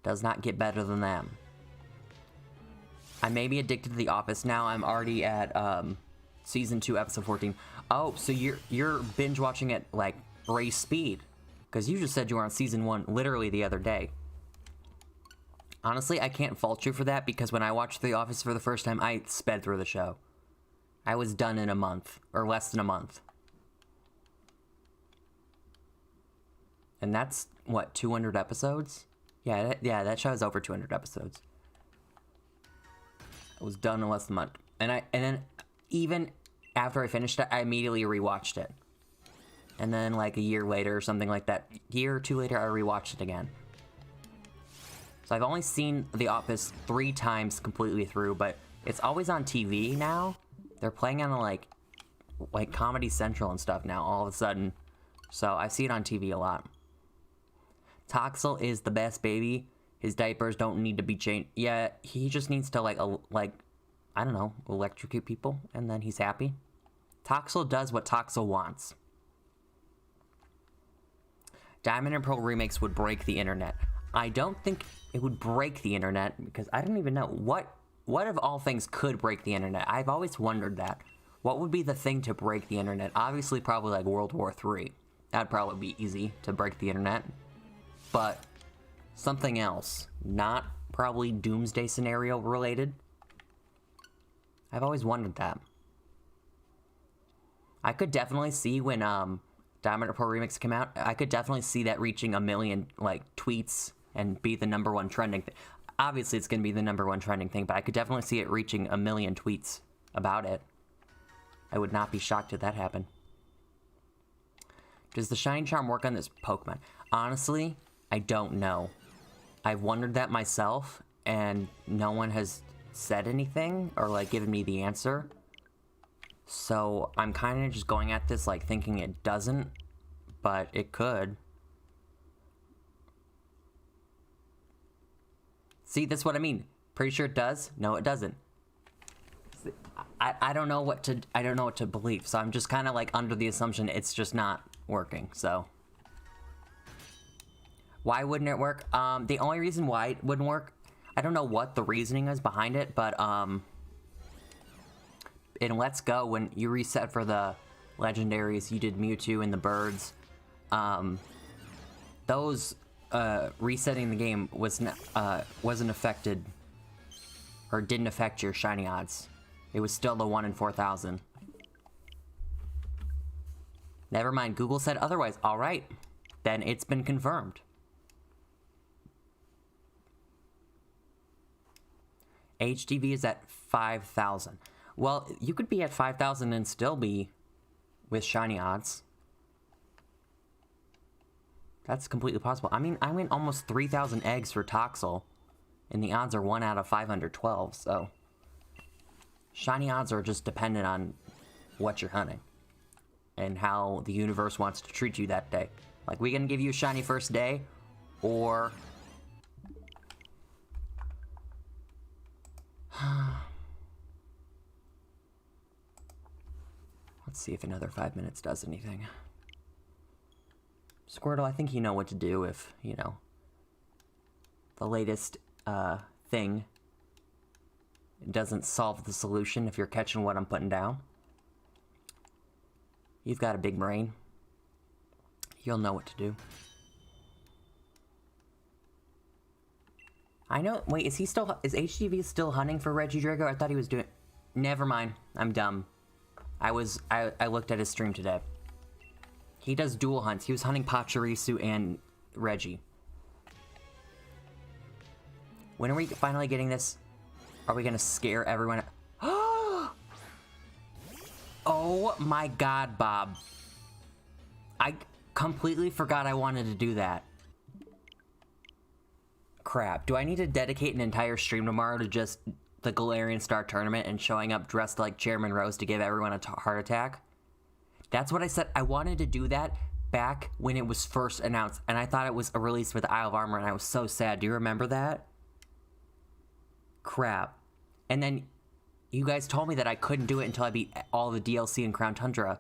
[SPEAKER 1] Does not get better than that. I may be addicted to The Office now. I'm already at season 2, episode 14. Oh, so you're binge watching it like race speed, because you just said you were on season 1 literally the other day. Honestly, I can't fault you for that, because when I watched The Office for the first time, I sped through the show. I was done in a month, or less than a month. And that's, what, 200 episodes? Yeah, that show is over 200 episodes. I was done in less than a month. And then, even after I finished it, I immediately rewatched it. And then, like, a year later or something like that, year or two later, I rewatched it again. So I've only seen The Office 3 times completely through, but it's always on TV now. They're playing on, like Comedy Central and stuff now, all of a sudden. So I see it on TV a lot. Toxel is the best baby. His diapers don't need to be changed. Yeah, he just needs to, like, I don't know, electrocute people, and then he's happy. Toxel does what Toxel wants. Diamond and Pearl remakes would break the internet. I don't think it would break the internet, because I don't even know what of all things could break the internet. I've always wondered that. What would be the thing to break the internet? Obviously, probably like World War III. That'd probably be easy to break the internet. But something else, not probably doomsday scenario related. I've always wondered that. I could definitely see when Diamond Pro Remix came out, I could definitely see that reaching 1 million like tweets and be the #1 trending thing. Obviously, it's going to be the #1 trending thing, but I could definitely see it reaching 1 million tweets about it. I would not be shocked if that happened. Does the Shiny Charm work on this Pokemon? Honestly, I don't know. I've wondered that myself, and no one has said anything or like given me the answer. So I'm kind of just going at this like thinking it doesn't, but it could. See, that's what I mean. Pretty sure it does. No, it doesn't. I don't know what to believe. So I'm just kind of like under the assumption it's just not working. So why wouldn't it work? The only reason why it wouldn't work, I don't know what the reasoning is behind it, but in Let's Go, when you reset for the legendaries, you did Mewtwo and the birds. Those resetting the game wasn't affected, or didn't affect your shiny odds. It was still the 1 in 4,000. Never mind, Google said otherwise. All right, then it's been confirmed. HDV is at 5,000. Well, you could be at 5,000 and still be with shiny odds. That's completely possible. I mean, I went almost 3,000 eggs for Toxel, and the odds are 1 out of 512, so... Shiny odds are just dependent on what you're hunting, and how the universe wants to treat you that day. Like, we gonna give you a shiny first day, or... Let's see if another 5 minutes does anything. Squirtle, I think you know what to do if, you know, the latest thing doesn't solve the solution, if you're catching what I'm putting down. You've got a big brain. You'll know what to do. I know, wait, is HGV still hunting for Regidrago? I thought he was doing... Never mind, I'm dumb. I looked at his stream today. He does dual hunts. He was hunting Pachirisu and Reggie. When are we finally getting this? Are we gonna scare everyone? Oh my god, Bob. I completely forgot I wanted to do that. Crap. Do I need to dedicate an entire stream tomorrow to just the Galarian Star Tournament and showing up dressed like Chairman Rose to give everyone a heart attack? That's what I said. I wanted to do that back when it was first announced, and I thought it was a release with Isle of Armor, and I was so sad. Do you remember that? Crap. And then you guys told me that I couldn't do it until I beat all the DLC in Crown Tundra.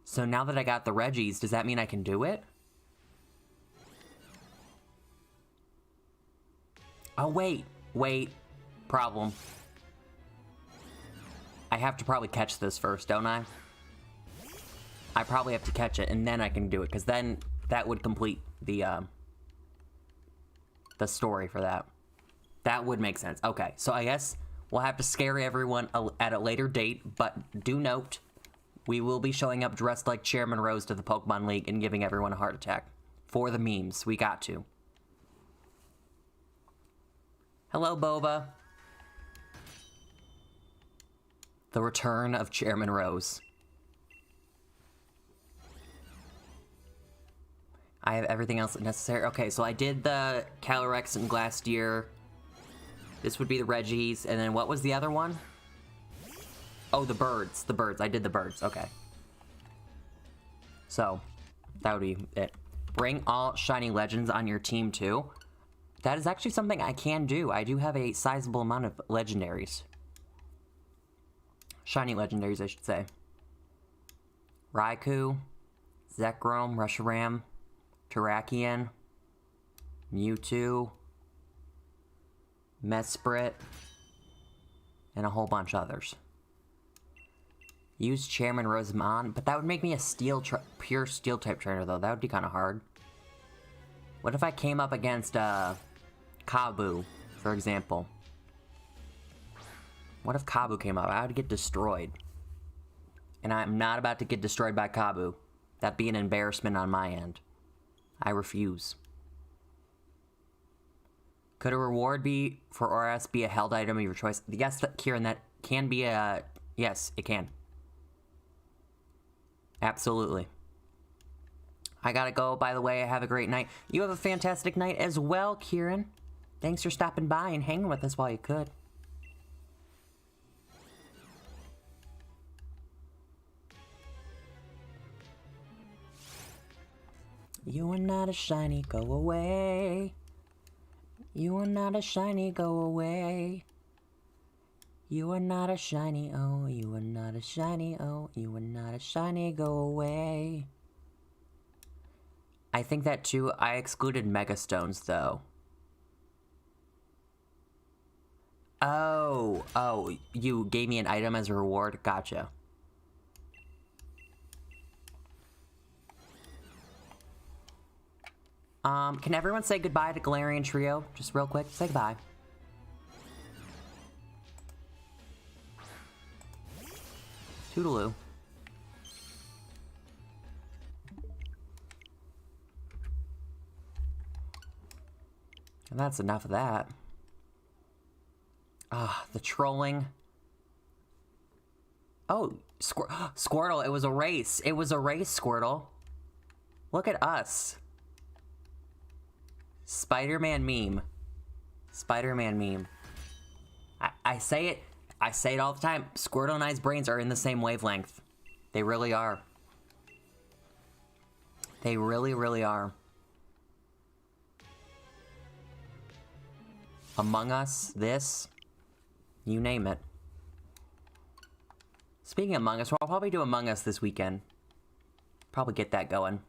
[SPEAKER 1] So now that I got the Reggies, does that mean I can do it? Oh, wait. Problem. I have to probably catch this first, don't I? I probably have to catch it, and then I can do it, because then that would complete the story for that. That would make sense. Okay, so I guess we'll have to scare everyone at a later date, but do note, we will be showing up dressed like Chairman Rose to the Pokemon League and giving everyone a heart attack. For the memes, we got to. Hello, Boba. The return of Chairman Rose. I have everything else necessary. Okay, so I did the Calyrex and Glastier. This would be the Reggies, and then what was the other one? Oh, the birds. The birds. I did the birds. Okay. So, that would be it. Bring all shiny legends on your team, too. That is actually something I can do. I do have a sizable amount of legendaries. Shiny legendaries, I should say. Raikou, Zekrom, Reshiram, Terrakion, Mewtwo, Mesprit, and a whole bunch of others. Use Chairman Rosemon, but that would make me a pure steel type trainer, though. That would be kind of hard. What if I came up against Kabu, for example? What if Kabu came up? I would get destroyed. And I'm not about to get destroyed by Kabu. That'd be an embarrassment on my end. I refuse. Could a reward be for RS be a held item of your choice? Yes, Kieran, that can be a... Yes, it can. Absolutely. I gotta go, by the way. Have a great night. You have a fantastic night as well, Kieran. Thanks for stopping by and hanging with us while you could. You are not a shiny, go away. You are not a shiny, go away. You are not a shiny, oh, you are not a shiny, oh, you are not a shiny, go away. I think that too. I excluded Megastones though. Oh, you gave me an item as a reward? Gotcha. Can everyone say goodbye to Galarian Trio? Just real quick, say goodbye. Toodaloo. And that's enough of that. Ah, the trolling. Oh, Squirtle, it was a race. It was a race, Squirtle. Look at us. Spider-Man meme. Spider-Man meme. I say it all the time. Squirtle and I's brains are in the same wavelength. They really are. They really, really are. Among Us, this, you name it. Speaking of Among Us, I'll probably do Among Us this weekend. Probably get that going.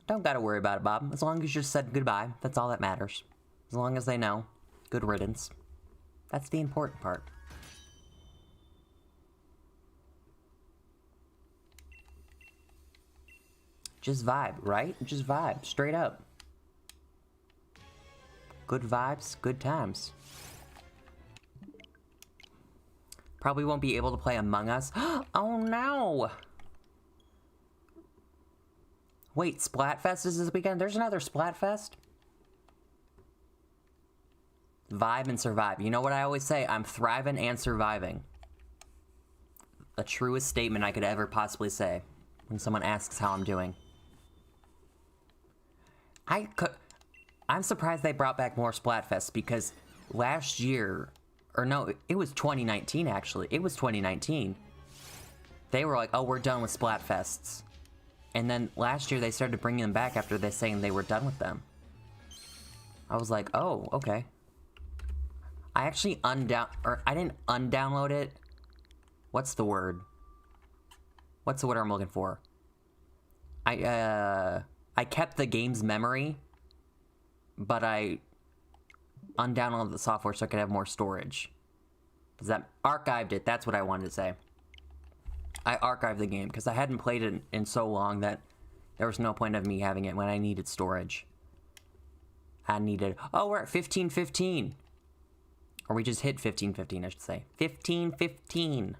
[SPEAKER 1] Don't gotta worry about it, Bob. As long as you just said goodbye, that's all that matters. As long as they know. Good riddance. That's the important part. Just vibe, right? Just vibe, straight up. Good vibes, good times. Probably won't be able to play Among Us. Oh no! Wait, Splatfest is this weekend? There's another Splatfest? Vibe and survive. You know what I always say? I'm thriving and surviving. The truest statement I could ever possibly say when someone asks how I'm doing. I'm surprised they brought back more Splatfests because last year, or no, it was 2019 actually. It was 2019. They were like, oh, we're done with Splatfests. And then last year they started bringing them back after they saying they were done with them. I was like, oh, okay. I actually I didn't undownload it. What's the word? What's the word I'm looking for? I kept the game's memory, but I undownloaded the software so I could have more storage. Does that archived it? That's what I wanted to say. I archived the game because I hadn't played it in so long that there was no point of me having it when I needed storage. I needed... Oh, we're at 15:15. Or we just hit 15:15, I should say. 15:15.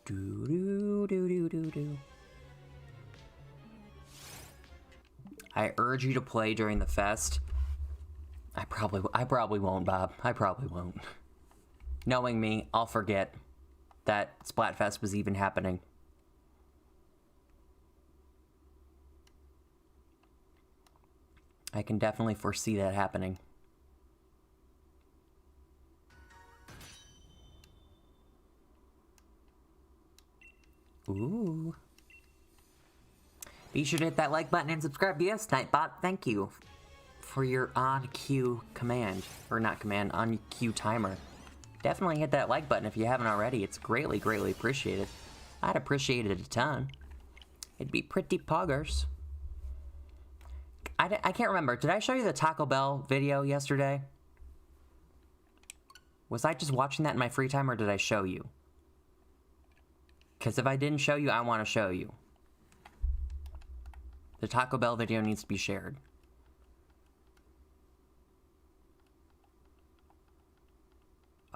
[SPEAKER 1] Do. I urge you to play during the fest. I probably won't, Bob. I probably won't. Knowing me, I'll forget that Splatfest was even happening. I can definitely foresee that happening. Ooh. Be sure to hit that like button and subscribe. Yes, Nightbot, thank you for your on-cue command. Or not command, on-cue timer. Definitely hit that like button if you haven't already. It's greatly, greatly appreciated. I'd appreciate it a ton. It'd be pretty poggers. I can't remember. Did I show you the Taco Bell video yesterday? Was I just watching that in my free time, or did I show you? Because if I didn't show you, I want to show you. The Taco Bell video needs to be shared.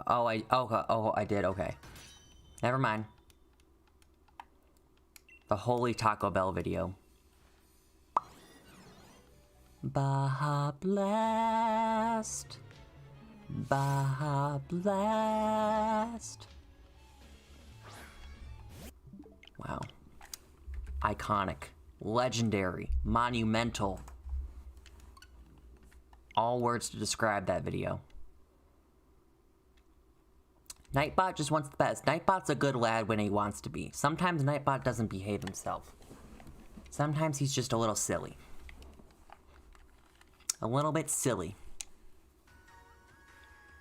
[SPEAKER 1] Oh, I did, okay. Never mind. The Holy Taco Bell video. Baja Blast. Baja Blast. Wow. Iconic. Legendary. Monumental. All words to describe that video. Nightbot just wants the best. Nightbot's a good lad when he wants to be. Sometimes Nightbot doesn't behave himself. Sometimes he's just a little silly. A little bit silly.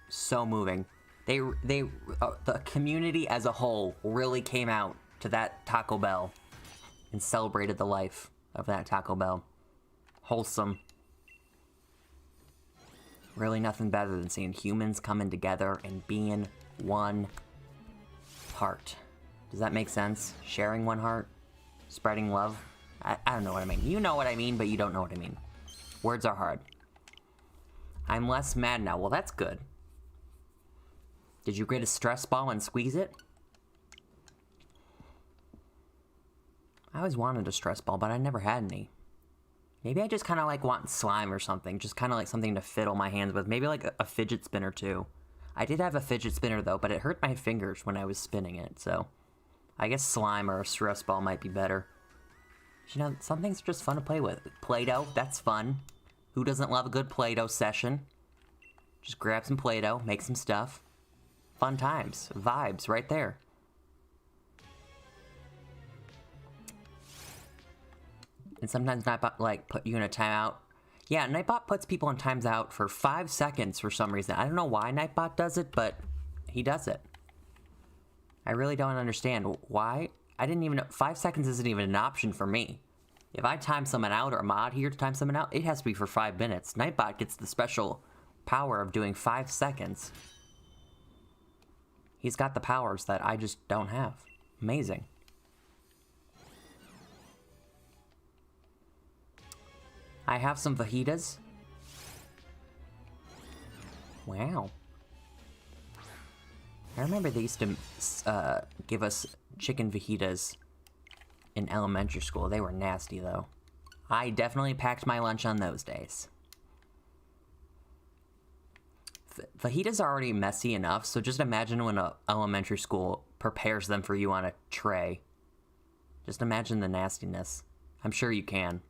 [SPEAKER 1] So moving. The community as a whole really came out to that Taco Bell and celebrated the life of that Taco Bell. Wholesome. Really nothing better than seeing humans coming together and being one heart. Does that make sense? Sharing one heart? Spreading love? I don't know what I mean. You know what I mean, but you don't know what I mean. Words are hard. I'm less mad now. Well, that's good. Did you get a stress ball and squeeze it? I always wanted a stress ball, but I never had any. Maybe I just kind of like want slime or something. Just kind of like something to fiddle my hands with. Maybe like a fidget spinner too. I did have a fidget spinner though, but it hurt my fingers when I was spinning it, so I guess slime or a stress ball might be better. You know, some things are just fun to play with. Play-Doh, that's fun. Who doesn't love a good Play-Doh session? Just grab some Play-Doh, make some stuff. Fun times, vibes right there. And sometimes Nightbot, like, put you in a timeout. Yeah, Nightbot puts people in times out for 5 seconds for some reason. I don't know why Nightbot does it, but he does it. I really don't understand why. I didn't even know. 5 seconds isn't even an option for me. If I time someone out or a mod here to time someone out, it has to be for 5 minutes. Nightbot gets the special power of doing 5 seconds. He's got the powers that I just don't have. Amazing. I have some fajitas. Wow. I remember they used to give us chicken fajitas in elementary school. They were nasty, though. I definitely packed my lunch on those days. Fajitas are already messy enough, so just imagine when an elementary school prepares them for you on a tray. Just imagine the nastiness. I'm sure you can.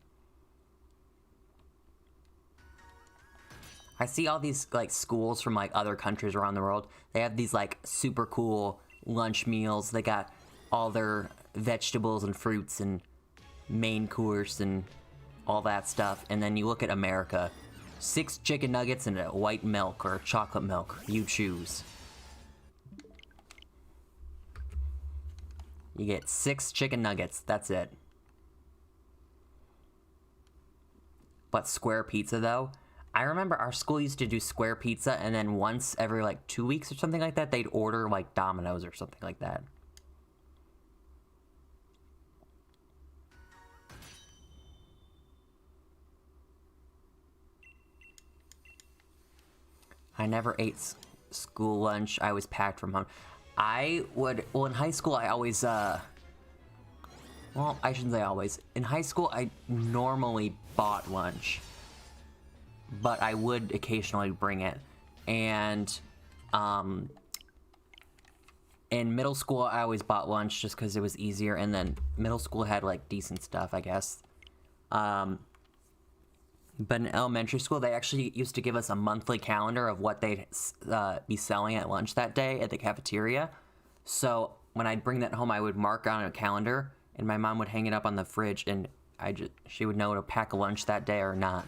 [SPEAKER 1] I see all these, like, schools from, like, other countries around the world. They have these, like, super cool lunch meals. They got all their vegetables and fruits and main course and all that stuff. And then you look at America. 6 chicken nuggets and a white milk or chocolate milk. You choose. You get 6 chicken nuggets. That's it. But square pizza, though. I remember our school used to do square pizza, and then once every, like, 2 weeks or something like that, they'd order, like, Domino's or something like that. I never ate school lunch. I was packed from home. Well, in high school, I always, well, I shouldn't say always. In high school, I normally bought lunch. But I would occasionally bring it. And, in middle school, I always bought lunch just because it was easier. And then middle school had, like, decent stuff, I guess. But in elementary school, they actually used to give us a monthly calendar of what they'd be selling at lunch that day at the cafeteria. So when I'd bring that home, I would mark on a calendar, and my mom would hang it up on the fridge, and she would know to pack a lunch that day or not.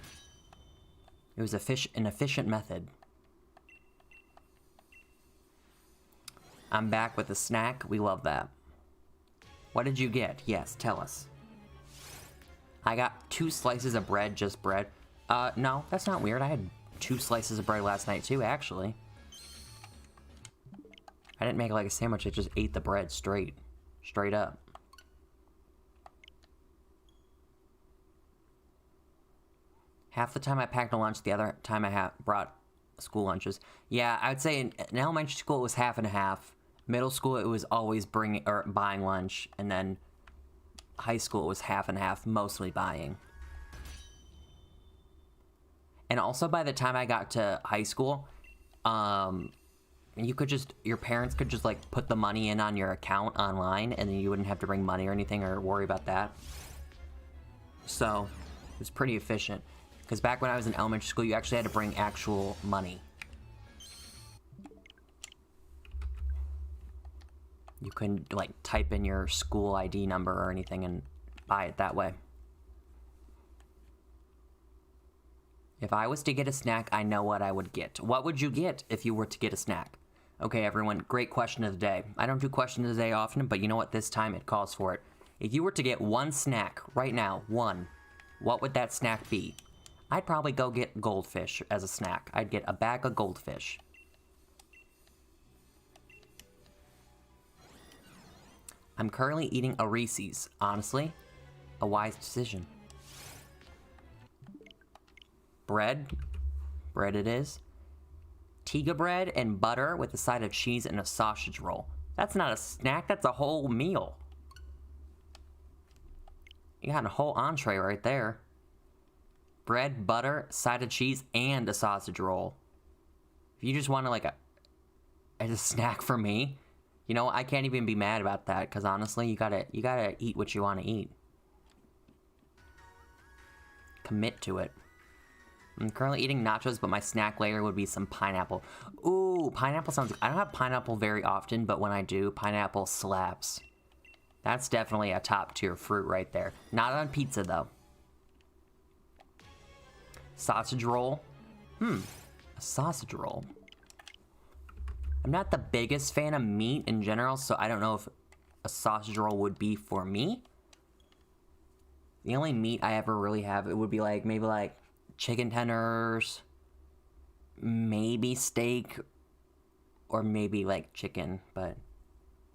[SPEAKER 1] It was an efficient method. I'm back with a snack. We love that. What did you get? Yes, tell us. I got 2 slices of bread, just bread. No, that's not weird. I had 2 slices of bread last night too, actually. I didn't make like a sandwich, I just ate the bread straight. Straight up. Half the time I packed a lunch, the other time I brought school lunches. Yeah, I would say in elementary school it was half and half. Middle school it was always buying lunch, and then high school it was half and half, mostly buying. And also by the time I got to high school, you could just, your parents could just like put the money in on your account online, and then you wouldn't have to bring money or anything or worry about that. So it was pretty efficient. Because back when I was in elementary school, you actually had to bring actual money. You couldn't, like, type in your school ID number or anything and buy it that way. If I was to get a snack, I know what I would get. What would you get if you were to get a snack? Okay, everyone, great question of the day. I don't do question of the day often, but you know what? This time it calls for it. If you were to get one snack right now, one, what would that snack be? I'd probably go get goldfish as a snack. I'd get a bag of goldfish. I'm currently eating a Reese's. Honestly, a wise decision. Bread. Bread it is. Tiga bread and butter with a side of cheese and a sausage roll. That's not a snack, that's a whole meal. You got a whole entree right there. Bread, butter, side of cheese, and a sausage roll. If you just want to like as a snack for me, you know, I can't even be mad about that, because honestly, you gotta eat what you want to eat. Commit to it. I'm currently eating nachos, but my snack later would be some pineapple. Ooh, pineapple sounds good. I don't have pineapple very often, but when I do, pineapple slaps. That's definitely a top tier fruit right there. Not on pizza though. Sausage roll. A sausage roll. I'm not the biggest fan of meat in general, so I don't know if a sausage roll would be for me. The only meat I ever really have, it would be like, maybe like chicken tenders, maybe steak, or maybe like chicken, but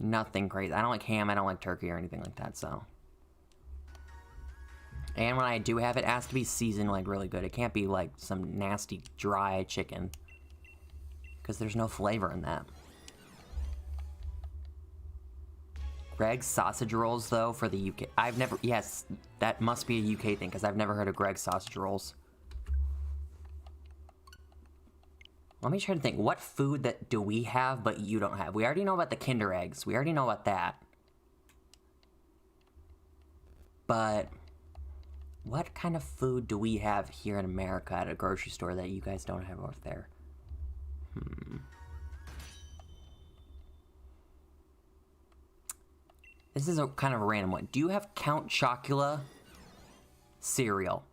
[SPEAKER 1] nothing crazy. I don't like ham, I don't like turkey or anything like that, so. And when I do have it, it has to be seasoned like really good. It can't be like some nasty dry chicken, because there's no flavor in that. Greg's sausage rolls though for the UK. I've never, yes, that must be a UK thing, because I've never heard of Greg's sausage rolls. Let me try to think, what food that do we have but you don't have? We already know about the Kinder eggs. We already know about that. But what kind of food do we have here in America at a grocery store that you guys don't have over there? This is a kind of a random one. Do you have Count Chocula cereal?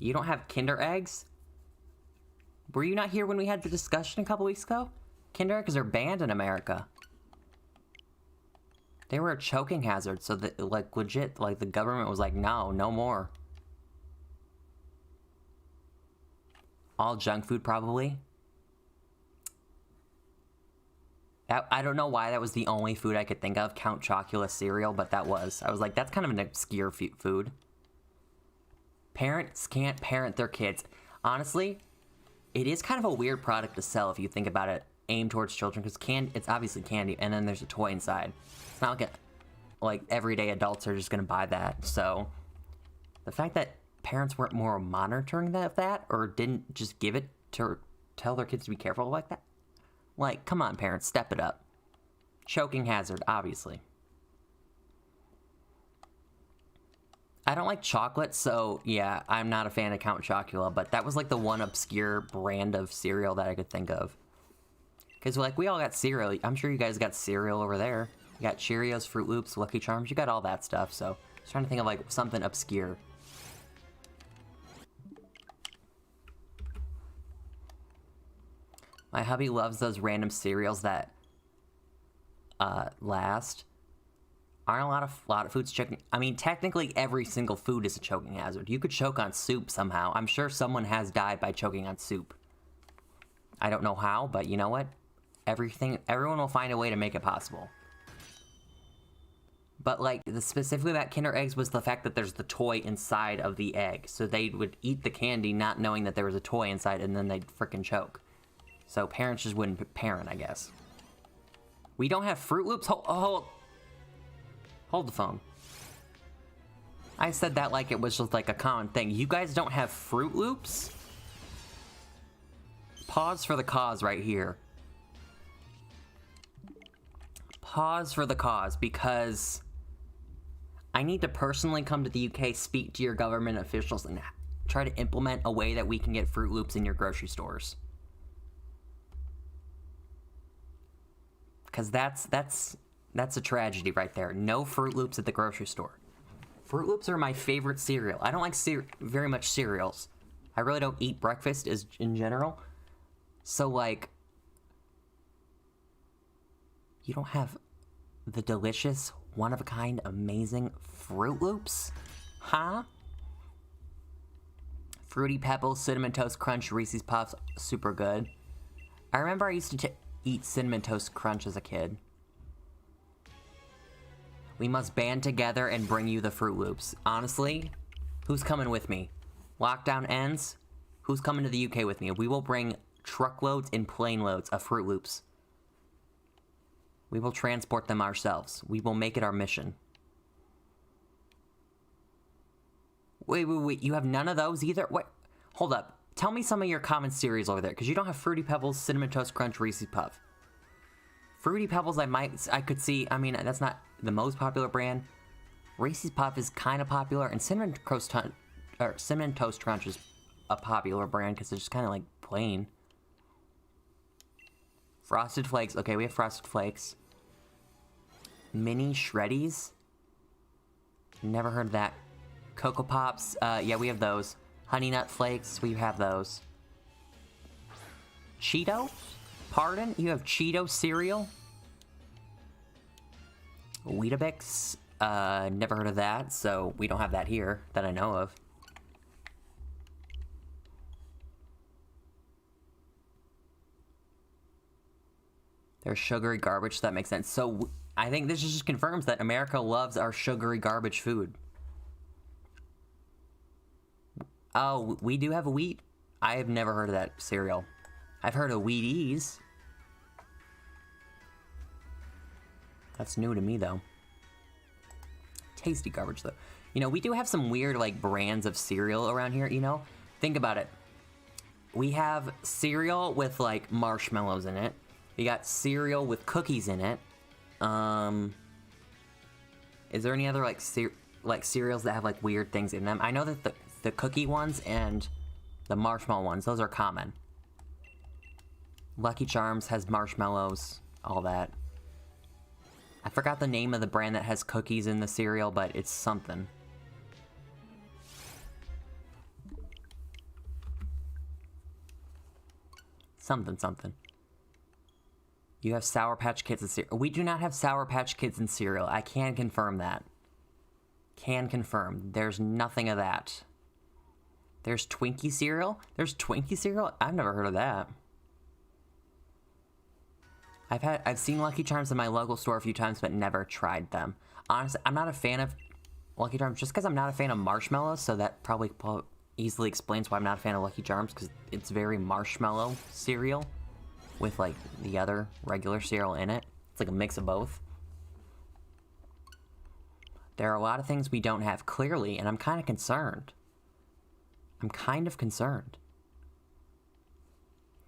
[SPEAKER 1] You don't have Kinder eggs? Were you not here when we had the discussion a couple weeks ago? Kinder eggs are banned in America. They were a choking hazard, so that, like, legit, like, the government was like, no, no more. All junk food, probably. I don't know why that was the only food I could think of, Count Chocula cereal, but that was. I was like, that's kind of an obscure food. Parents can't parent their kids. Honestly, it is kind of a weird product to sell if you think about it, aimed towards children, because it's obviously candy, and then there's a toy inside. It's not like everyday adults are just gonna buy that. So the fact that parents weren't more monitoring that or didn't just give it to tell their kids to be careful like that, like, come on, parents, step it up. Choking hazard, obviously. I don't like chocolate, so yeah, I'm not a fan of Count Chocula, but that was like the one obscure brand of cereal that I could think of. Because, like, we all got cereal. I'm sure you guys got cereal over there. You got Cheerios, Fruit Loops, Lucky Charms. You got all that stuff, so I was trying to think of, like, something obscure. My hubby loves those random cereals that last. Aren't a lot of foods choking? I mean, technically every single food is a choking hazard. You could choke on soup somehow. I'm sure someone has died by choking on soup. I don't know how, but you know what? Everyone will find a way to make it possible. But, like, specifically that Kinder Eggs was the fact that there's the toy inside of the egg. So they would eat the candy not knowing that there was a toy inside, and then they'd frickin' choke. So parents just wouldn't parent, I guess. We don't have Fruit Loops? Hold the phone. I said that like it was just like a common thing. You guys don't have Fruit Loops? Pause for the cause right here. Pause for the cause, because I need to personally come to the UK, speak to your government officials, and try to implement a way that we can get Fruit Loops in your grocery stores. Because that's a tragedy right there. No Fruit Loops at the grocery store. Fruit Loops are my favorite cereal. I don't like very much cereals. I really don't eat breakfast in general. So, like, you don't have the delicious, one-of-a-kind, amazing Fruit Loops? Huh? Fruity Pebbles, Cinnamon Toast Crunch, Reese's Puffs, super good. I remember I used to eat Cinnamon Toast Crunch as a kid. We must band together and bring you the Fruit Loops. Honestly, who's coming with me? Lockdown ends, who's coming to the UK with me? We will bring truckloads and plane loads of Fruit Loops. We will transport them ourselves. We will make it our mission. Wait, you have none of those either? Wait, hold up. Tell me some of your common cereals over there, because you don't have Fruity Pebbles, Cinnamon Toast Crunch, Reese's Puff. Fruity Pebbles I could see, I mean, that's not the most popular brand. Reese's Puff is kind of popular, and Cinnamon Toast Crunch is a popular brand, because it's just kind of like plain. Frosted Flakes, okay, we have Frosted Flakes. Mini Shreddies? Never heard of that. Cocoa Pops, yeah, we have those. Honey Nut Flakes, we have those. Cheetos? Pardon? You have Cheeto cereal? Weetabix? Never heard of that, so we don't have that here that I know of. There's sugary garbage, so that makes sense. So I think this just confirms that America loves our sugary garbage food. Oh, we do have a wheat? I have never heard of that cereal. I've heard of Wheaties. That's new to me, though. Tasty garbage, though. You know, we do have some weird, like, brands of cereal around here, you know? Think about it. We have cereal with, like, marshmallows in it. We got cereal with cookies in it. Is there any other, like, cereals that have, like, weird things in them? I know that the cookie ones and the marshmallow ones, those are common. Lucky Charms has marshmallows, all that. I forgot the name of the brand that has cookies in the cereal, but it's something. Something. You have Sour Patch Kids in cereal. We do not have Sour Patch Kids in cereal. I can confirm that. Can confirm. There's nothing of that. There's Twinkie cereal? There's Twinkie cereal? I've never heard of that. I've seen Lucky Charms in my local store a few times, but never tried them. Honestly, I'm not a fan of Lucky Charms just because I'm not a fan of marshmallows, so that probably easily explains why I'm not a fan of Lucky Charms, because it's very marshmallow cereal with, like, the other regular cereal in it. It's like a mix of both. There are a lot of things we don't have, clearly, and I'm kind of concerned.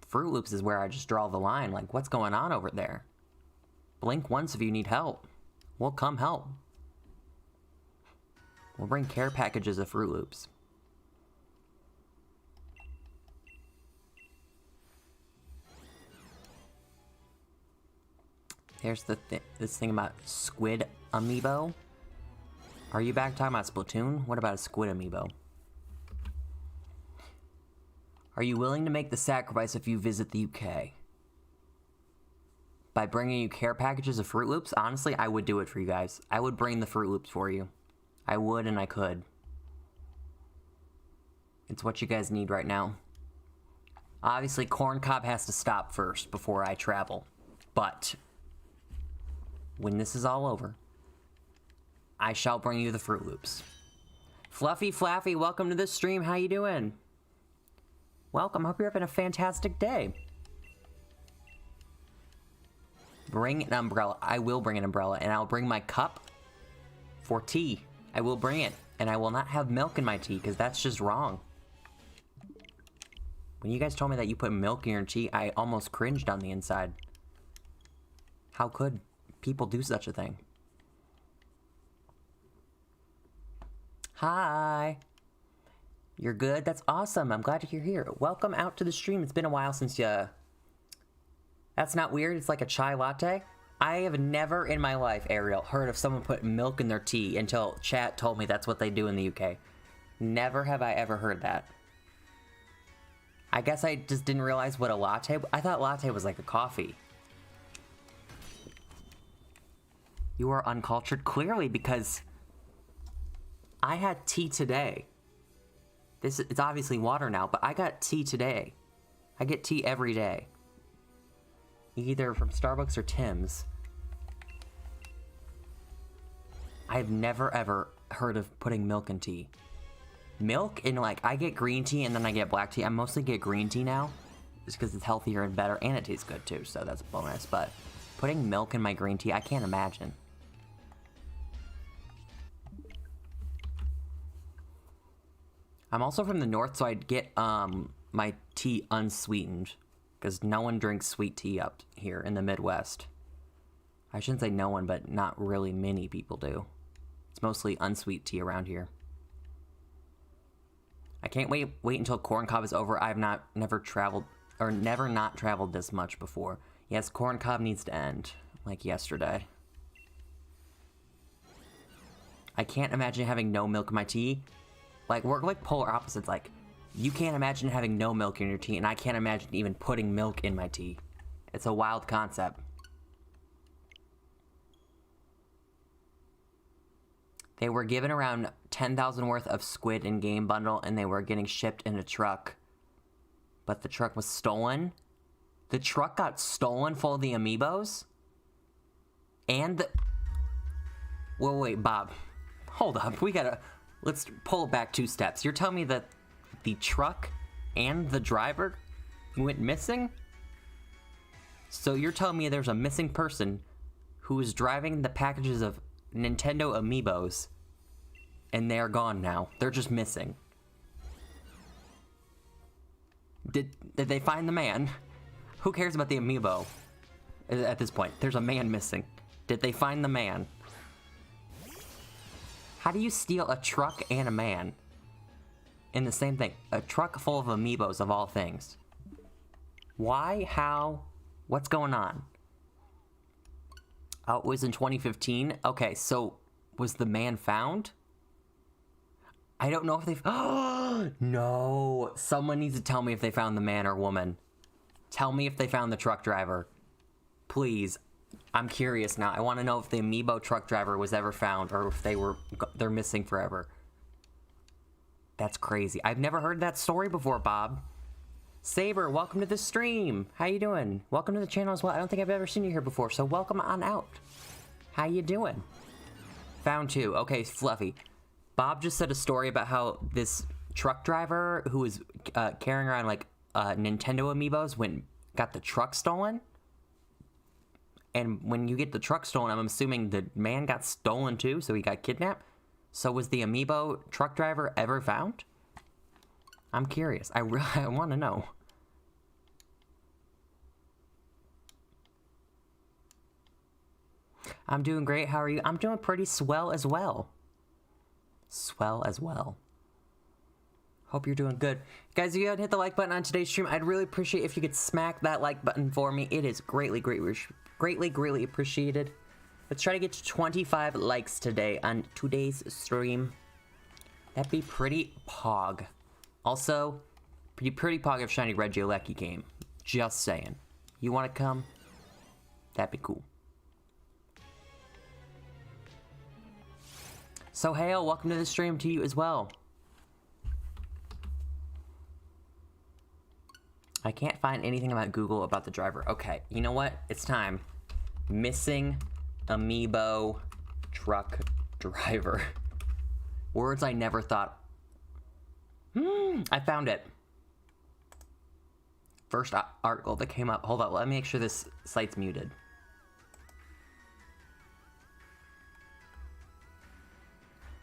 [SPEAKER 1] Fruit Loops is where I just draw the line. Like, what's going on over there? Blink once if you need help. We'll come help. We'll bring care packages of Fruit Loops. Here's this thing about Squid Amiibo. Are you back talking about Splatoon? What about a Squid Amiibo? Are you willing to make the sacrifice if you visit the UK? By bringing you care packages of Fruit Loops? Honestly, I would do it for you guys. I would bring the Fruit Loops for you. I would and I could. It's what you guys need right now. Obviously, corn cob has to stop first before I travel. But when this is all over, I shall bring you the Fruit Loops. Fluffy Flaffy, welcome to the stream. How you doing? Welcome. Hope you're having a fantastic day. Bring an umbrella. I will bring an umbrella, and I'll bring my cup for tea. I will bring it, and I will not have milk in my tea, because that's just wrong. When you guys told me that you put milk in your tea, I almost cringed on the inside. How could people do such a thing? Hi. You're good? That's awesome. I'm glad you're here. Welcome out to the stream. It's been a while since you... That's not weird. It's like a chai latte. I have never in my life, Ariel, heard of someone put milk in their tea until chat told me that's what they do in the UK. Never have I ever heard that. I guess I just didn't realize what a latte... I thought latte was like a coffee. You are uncultured? Clearly, because I had tea today. It's obviously water now, but I got tea today. I get tea every day. Either from Starbucks or Tim's. I've never ever heard of putting milk in tea. Milk in, like, I get green tea and then I get black tea. I mostly get green tea now, just because it's healthier and better, and it tastes good too, so that's a bonus. But putting milk in my green tea, I can't imagine. I'm also from the north, so I'd get my tea unsweetened, because no one drinks sweet tea up here in the Midwest. I shouldn't say no one, but not really many people do. It's mostly unsweet tea around here. I can't wait until corn cob is over. I've never not traveled this much before. Yes, corn cob needs to end, like yesterday. I can't imagine having no milk in my tea. Like, we're like polar opposites. Like, you can't imagine having no milk in your tea, and I can't imagine even putting milk in my tea. It's a wild concept. They were given around 10,000 worth of squid in game bundle, and they were getting shipped in a truck. But the truck was stolen. The truck got stolen full of the amiibos? And the... Wait, Bob. Hold up. Let's pull it back 2 steps. You're telling me that the truck and the driver went missing? So you're telling me there's a missing person who was driving the packages of Nintendo amiibos, and they're gone now. They're just missing. Did they find the man? Who cares about the amiibo at this point? There's a man missing. Did they find the man? How do you steal a truck and a man in the same thing? A truck full of amiibos, of all things. Why? How? What's going on? Oh, it was in 2015? Okay, so was the man found? I don't know if they've... Oh, no! Someone needs to tell me if they found the man or woman. Tell me if they found the truck driver. Please. I'm curious now. I want to know if the amiibo truck driver was ever found, or if they're missing forever. That's crazy. I've never heard that story before, Bob. Saber, welcome to the stream. How you doing? Welcome to the channel as well. I don't think I've ever seen you here before, so welcome on out. How you doing? Found 2. Okay, Fluffy. Bob just said a story about how this truck driver who was carrying around, like, Nintendo amiibos got the truck stolen. And when you get the truck stolen, I'm assuming the man got stolen too, so he got kidnapped. So was the amiibo truck driver ever found? I'm curious. I want to know. I'm doing great. How are you? I'm doing pretty swell as well. Swell as well. Hope you're doing good. Guys, if you haven't hit the like button on today's stream, I'd really appreciate if you could smack that like button for me. It is greatly appreciated. Let's try to get to 25 likes today on today's stream. That'd be pretty pog. Also, pretty pog if shiny Regieleki came. Just saying. You want to come? That'd be cool. So, Hale, welcome to the stream to you as well. I can't find anything about Google about the driver. Okay, you know what? It's time. Missing amiibo truck driver. Words I never thought. I found it. First article that came up. Hold on, let me make sure this site's muted.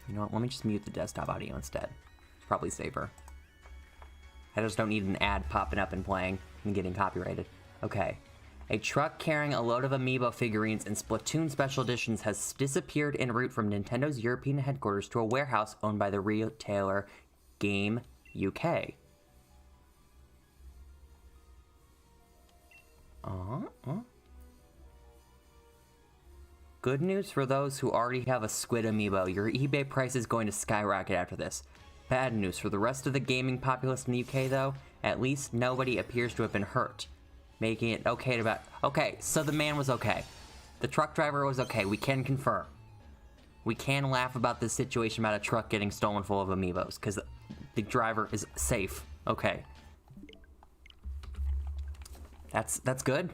[SPEAKER 1] You know what? Let me just mute the desktop audio instead. It's probably safer. I just don't need an ad popping up and playing and getting copyrighted. Okay. A truck carrying a load of amiibo figurines and Splatoon special editions has disappeared en route from Nintendo's European headquarters to a warehouse owned by the retailer Game UK. Good news for those who already have a Squid amiibo. Your eBay price is going to skyrocket after this. Bad news for the rest of the gaming populace in the UK, though. At least nobody appears to have been hurt, making it okay to about. Okay, so the man was okay. The truck driver was okay. We can confirm. We can laugh about this situation about a truck getting stolen full of amiibos, because the driver is safe. Okay. That's good.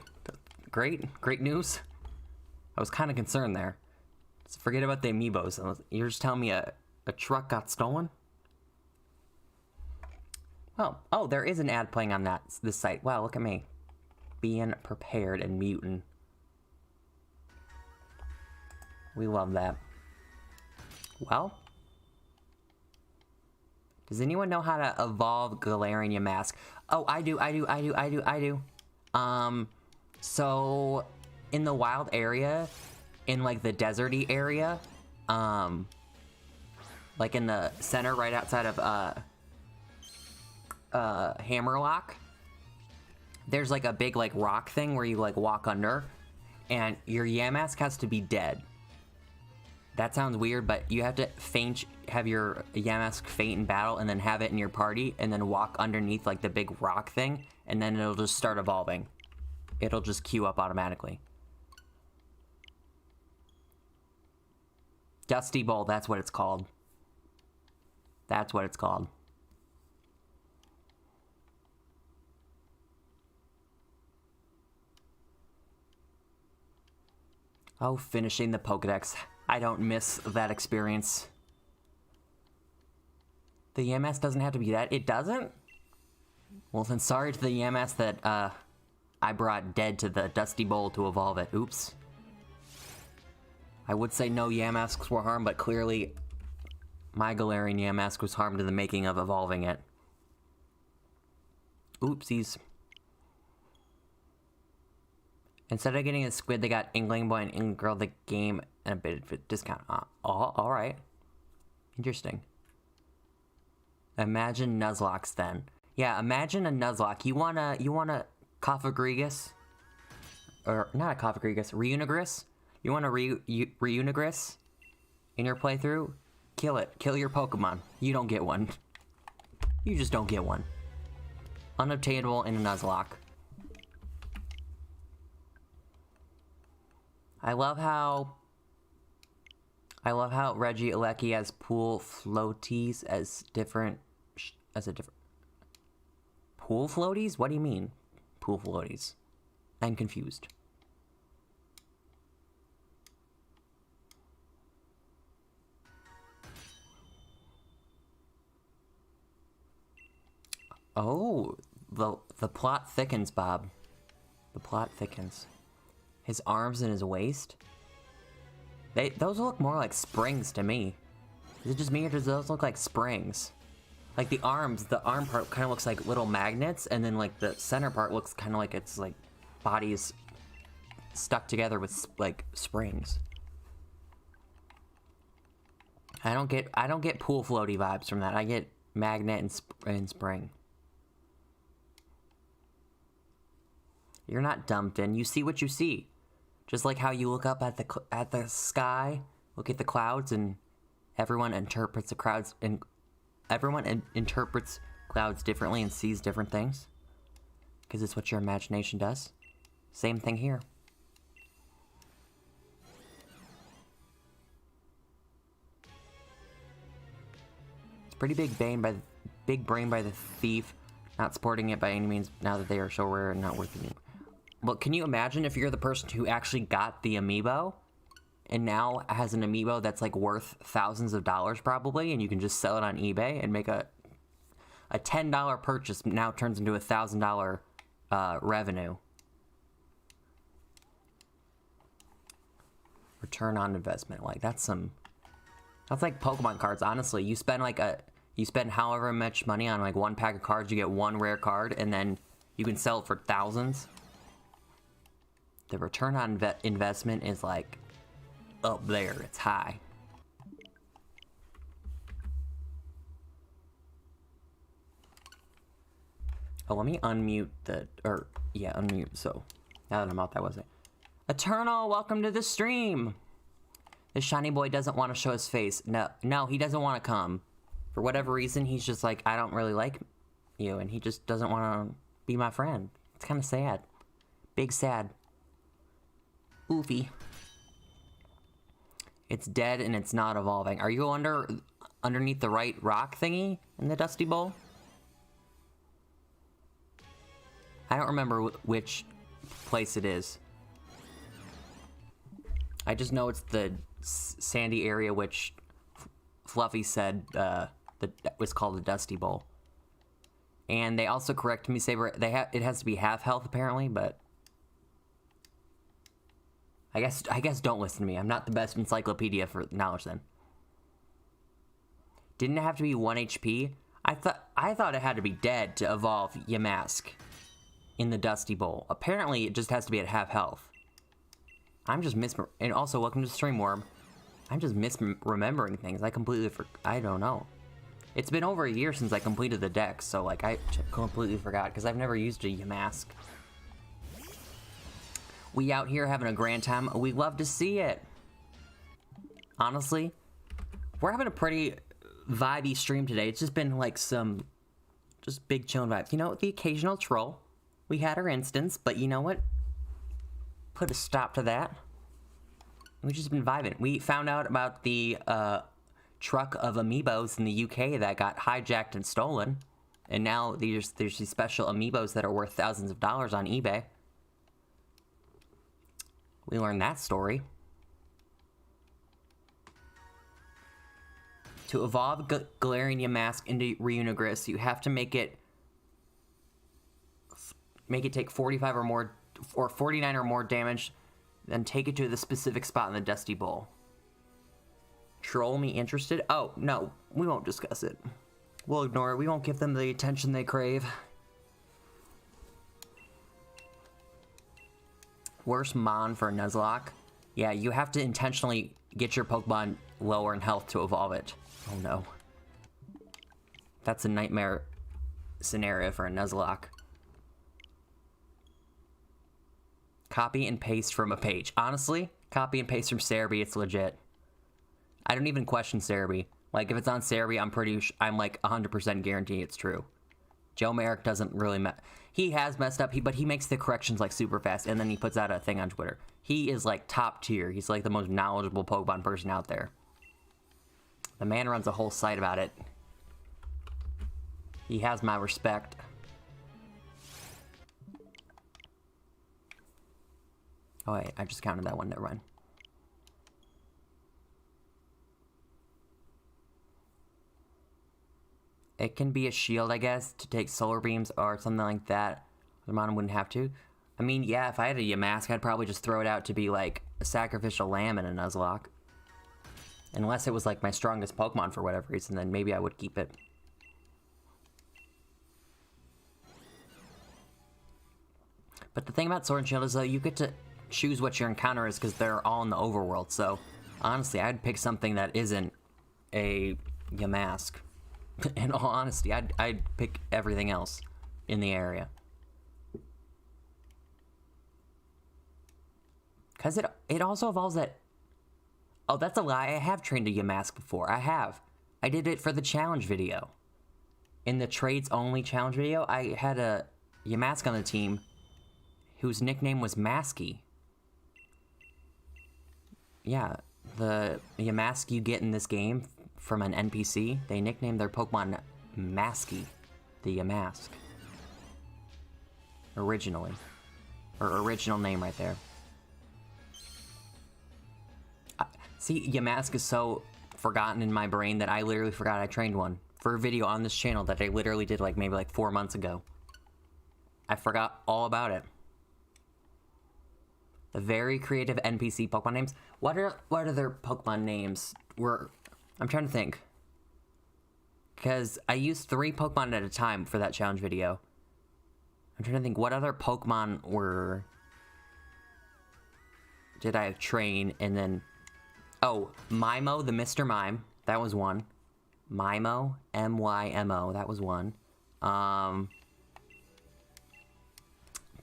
[SPEAKER 1] Great news. I was kind of concerned there. So forget about the amiibos. You're just telling me a truck got stolen? Oh, there is an ad playing on this site. Wow, look at me. Being prepared and mutant. We love that. Well, does anyone know how to evolve Galarian Mask? Oh, I do. So in the wild area, in like the deserty area, like in the center right outside of Hammerlock, there's like a big like rock thing where you like walk under, and your Yamask has to be dead. That sounds weird, but you have to have your Yamask faint in battle and then have it in your party and then walk underneath like the big rock thing, and then it'll just start evolving. It'll just queue up automatically. Dusty Bowl, that's what it's called. That's what it's called. Oh, finishing the Pokedex. I don't miss that experience. The Yamask doesn't have to be that. It doesn't? Well, then sorry to the Yamask that I brought dead to the Dusty Bowl to evolve it. Oops. I would say no Yamasks were harmed, but clearly my Galarian Yamask was harmed in the making of evolving it. Oopsies. Instead of getting a Squid, they got Inkling Boy and Inkling Girl the game and a bit of discount. Alright. Interesting. Imagine Nuzlocks then. Yeah, imagine a Nuzlocke. You want a Coffagrigus? Or, not a Coffagrigus, Reunigris? You want a Reunigris in your playthrough? Kill it. Kill your Pokemon. You don't get one. You just don't get one. Unobtainable in a Nuzlocke. I love how Regieleki has pool floaties as a different pool floaties? What do you mean? Pool floaties. I'm confused. Oh, the plot thickens, Bob. The plot thickens. His arms and his waist? Those look more like springs to me. Is it just me, or does those look like springs? Like the arm part kind of looks like little magnets, and then like the center part looks kind of like it's like bodies stuck together with like springs. I don't get pool floaty vibes from that. I get magnet and spring. You're not dumb, Finn. You see what you see. Just like how you look up at the sky, look at the clouds, and everyone interprets interprets clouds differently and sees different things. Because it's what your imagination does. Same thing here. It's pretty big brain by the thief. Not supporting it by any means now that they are so rare and not worth it. But can you imagine if you're the person who actually got the amiibo and now has an amiibo that's like worth thousands of dollars probably, and you can just sell it on eBay and make a $10 purchase now turns into $1,000 revenue. Return on investment, like that's like Pokemon cards. Honestly, you spend however much money on like one pack of cards, you get one rare card, and then you can sell it for thousands. The return on investment is like up there. It's high. Oh, let me unmute unmute. So now that I'm out, that wasn't. Eternal, welcome to the stream. This shiny boy doesn't want to show his face. No, he doesn't want to come. For whatever reason, he's just like, I don't really like you, and he just doesn't want to be my friend. It's kind of sad. Big sad. Oofy. It's dead and it's not evolving. Are you underneath the right rock thingy in the Dusty Bowl? I don't remember which place it is. I just know it's the sandy area, which Fluffy said that was called the Dusty Bowl. And they also corrected me, Saber. It has to be half health apparently, but I guess don't listen to me. I'm not the best encyclopedia for knowledge then. Didn't it have to be 1 HP? I thought it had to be dead to evolve Yamask in the Dusty Bowl. Apparently it just has to be at half health. I'm just and also welcome to Streamworm. I'm just misremembering things. I don't know. It's been over a year since I completed the deck, so like I completely forgot because I've never used a Yamask. We out here having a grand time. We love to see it. Honestly, we're having a pretty vibey stream today. It's just been like some just big chilling vibes. You know, the occasional troll. We had our instance, but you know what? Put a stop to that. We've just been vibing. We found out about the truck of amiibos in the UK that got hijacked and stolen. And now there's these special amiibos that are worth thousands of dollars on eBay. We learned that story. To evolve Galarian Yamask into Reunigris, you have to make it take 45 or more, or 49 or more damage, then take it to the specific spot in the Dusty Bowl. Troll me interested? Oh, no, we won't discuss it. We'll ignore it. We won't give them the attention they crave. Worst Mon for Nuzlocke. Yeah, you have to intentionally get your Pokemon lower in health to evolve it. Oh no. That's a nightmare scenario for a Nuzlocke. Copy and paste from a page. Honestly, copy and paste from Cerebi, it's legit. I don't even question Cerebi. Like, if it's on Cerebi, I'm like 100% guarantee it's true. Joe Merrick doesn't really he has messed up, but he makes the corrections like super fast, and then he puts out a thing on Twitter. He is like top tier. He's like the most knowledgeable Pokemon person out there. The man runs a whole site about it. He has my respect. Oh wait, I just counted that one, never mind. It can be a shield, I guess, to take solar beams or something like that. The Mon wouldn't have to. I mean, yeah, if I had a Yamask, I'd probably just throw it out to be like a sacrificial lamb in a Nuzlocke. Unless it was like my strongest Pokemon for whatever reason, then maybe I would keep it. But the thing about Sword and Shield is though, you get to choose what your encounter is because they're all in the overworld. So honestly, I'd pick something that isn't a Yamask. In all honesty, I'd pick everything else in the area. Because it also evolves at... Oh, that's a lie. I have trained a Yamask before. I have. I did it for the challenge video. In the trades only challenge video, I had a Yamask on the team whose nickname was Masky. Yeah, the Yamask you get in this game from an NPC, they nicknamed their Pokemon Masky, the Yamask. Originally. Or original name right there. See, Yamask is so forgotten in my brain that I literally forgot I trained one for a video on this channel that I literally did like maybe like 4 months ago. I forgot all about it. The very creative NPC Pokemon names. What are their Pokemon names? I'm trying to think. Because I used 3 Pokemon at a time for that challenge video. I'm trying to think what other Pokemon did I train and then... Oh, Mimo, the Mr. Mime. That was one. Mimo, M-Y-M-O. That was one.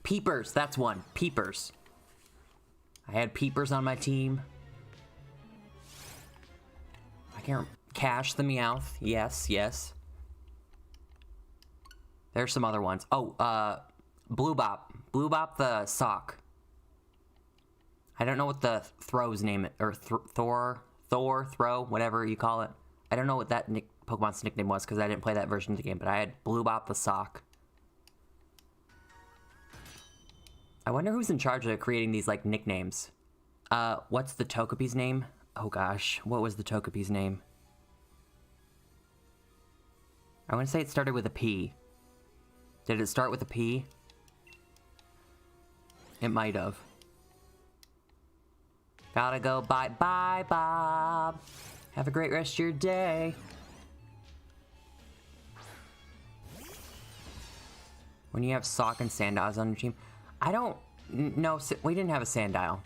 [SPEAKER 1] Peepers, that's one. Peepers. I had Peepers on my team. I can't... Cash the Meowth. Yes, yes. There's some other ones. Oh, Blue Bop. Blue Bop the Sock. I don't know what the Throw's name, or Throw, whatever you call it. I don't know what that Pokemon's nickname was because I didn't play that version of the game, but I had Blue Bop the Sock. I wonder who's in charge of creating these, like, nicknames. What's the Togepi's name? Oh gosh, what was the Togepi's name? I want to say it started with a P. Did it start with a P? It might have. Gotta go, bye-bye, Bob. Have a great rest of your day. When you have Sock and Sandiles on your team. I don't... No, we didn't have a Sandile.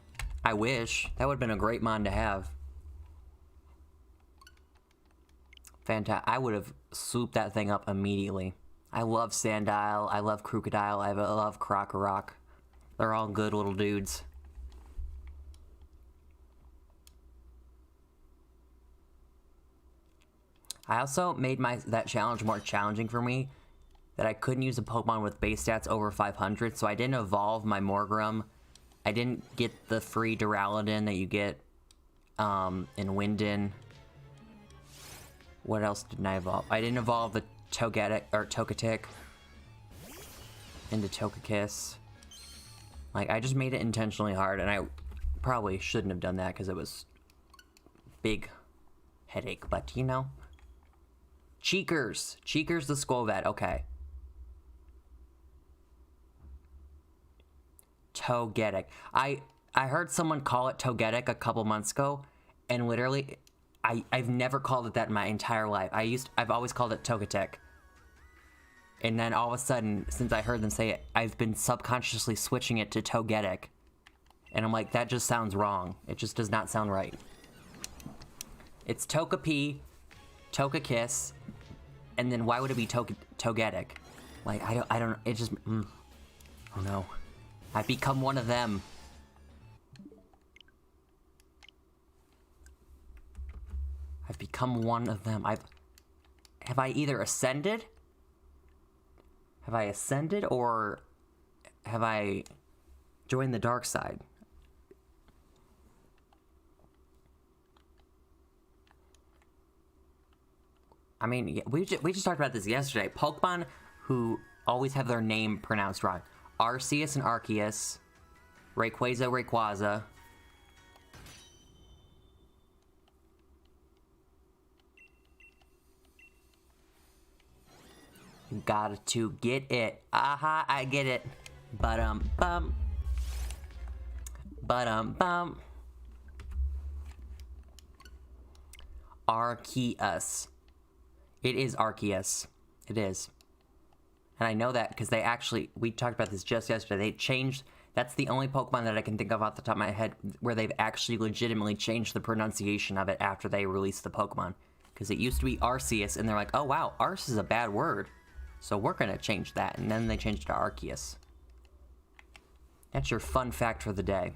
[SPEAKER 1] I wish. That would have been a great mon to have. Fantastic. I would have swooped that thing up immediately. I love Sandile. I love Crocodile. I love Krokorok. They're all good little dudes. I also made that challenge more challenging for me, that I couldn't use a Pokemon with base stats over 500, so I didn't evolve my Morgrem. I didn't get the free Duraludon that you get in Winden. What else didn't I evolve? I didn't evolve the Togetic into Togekiss. Like, I just made it intentionally hard, and I probably shouldn't have done that because it was big headache, but you know. Cheekers. Cheekers the Squovet, okay. Togetic. I heard someone call it Togetic a couple months ago, and literally, I've never called it that in my entire life. I've always called it Togetic. And then all of a sudden, since I heard them say it, I've been subconsciously switching it to Togetic. And I'm like, that just sounds wrong. It just does not sound right. It's Togepi, Togekiss, and then why would it be Togetic? Like, I don't, it just, oh no. I've become one of them. I've become one of them. Have I either ascended? Have I ascended, or have I joined the dark side? I mean, we just talked about this yesterday. Pokemon who always have their name pronounced wrong. Arceus and Arceus. Rayquaza, Rayquaza. Got to get it. Aha, I get it. Bum. Arceus. It is Arceus. It is. And I know that because they actually, we talked about this just yesterday. They changed, that's the only Pokemon that I can think of off the top of my head where they've actually legitimately changed the pronunciation of it after they released the Pokemon. Because it used to be Arceus, and they're like, oh wow, Arce is a bad word. So we're going to change that. And then they changed it to Arceus. That's your fun fact for the day.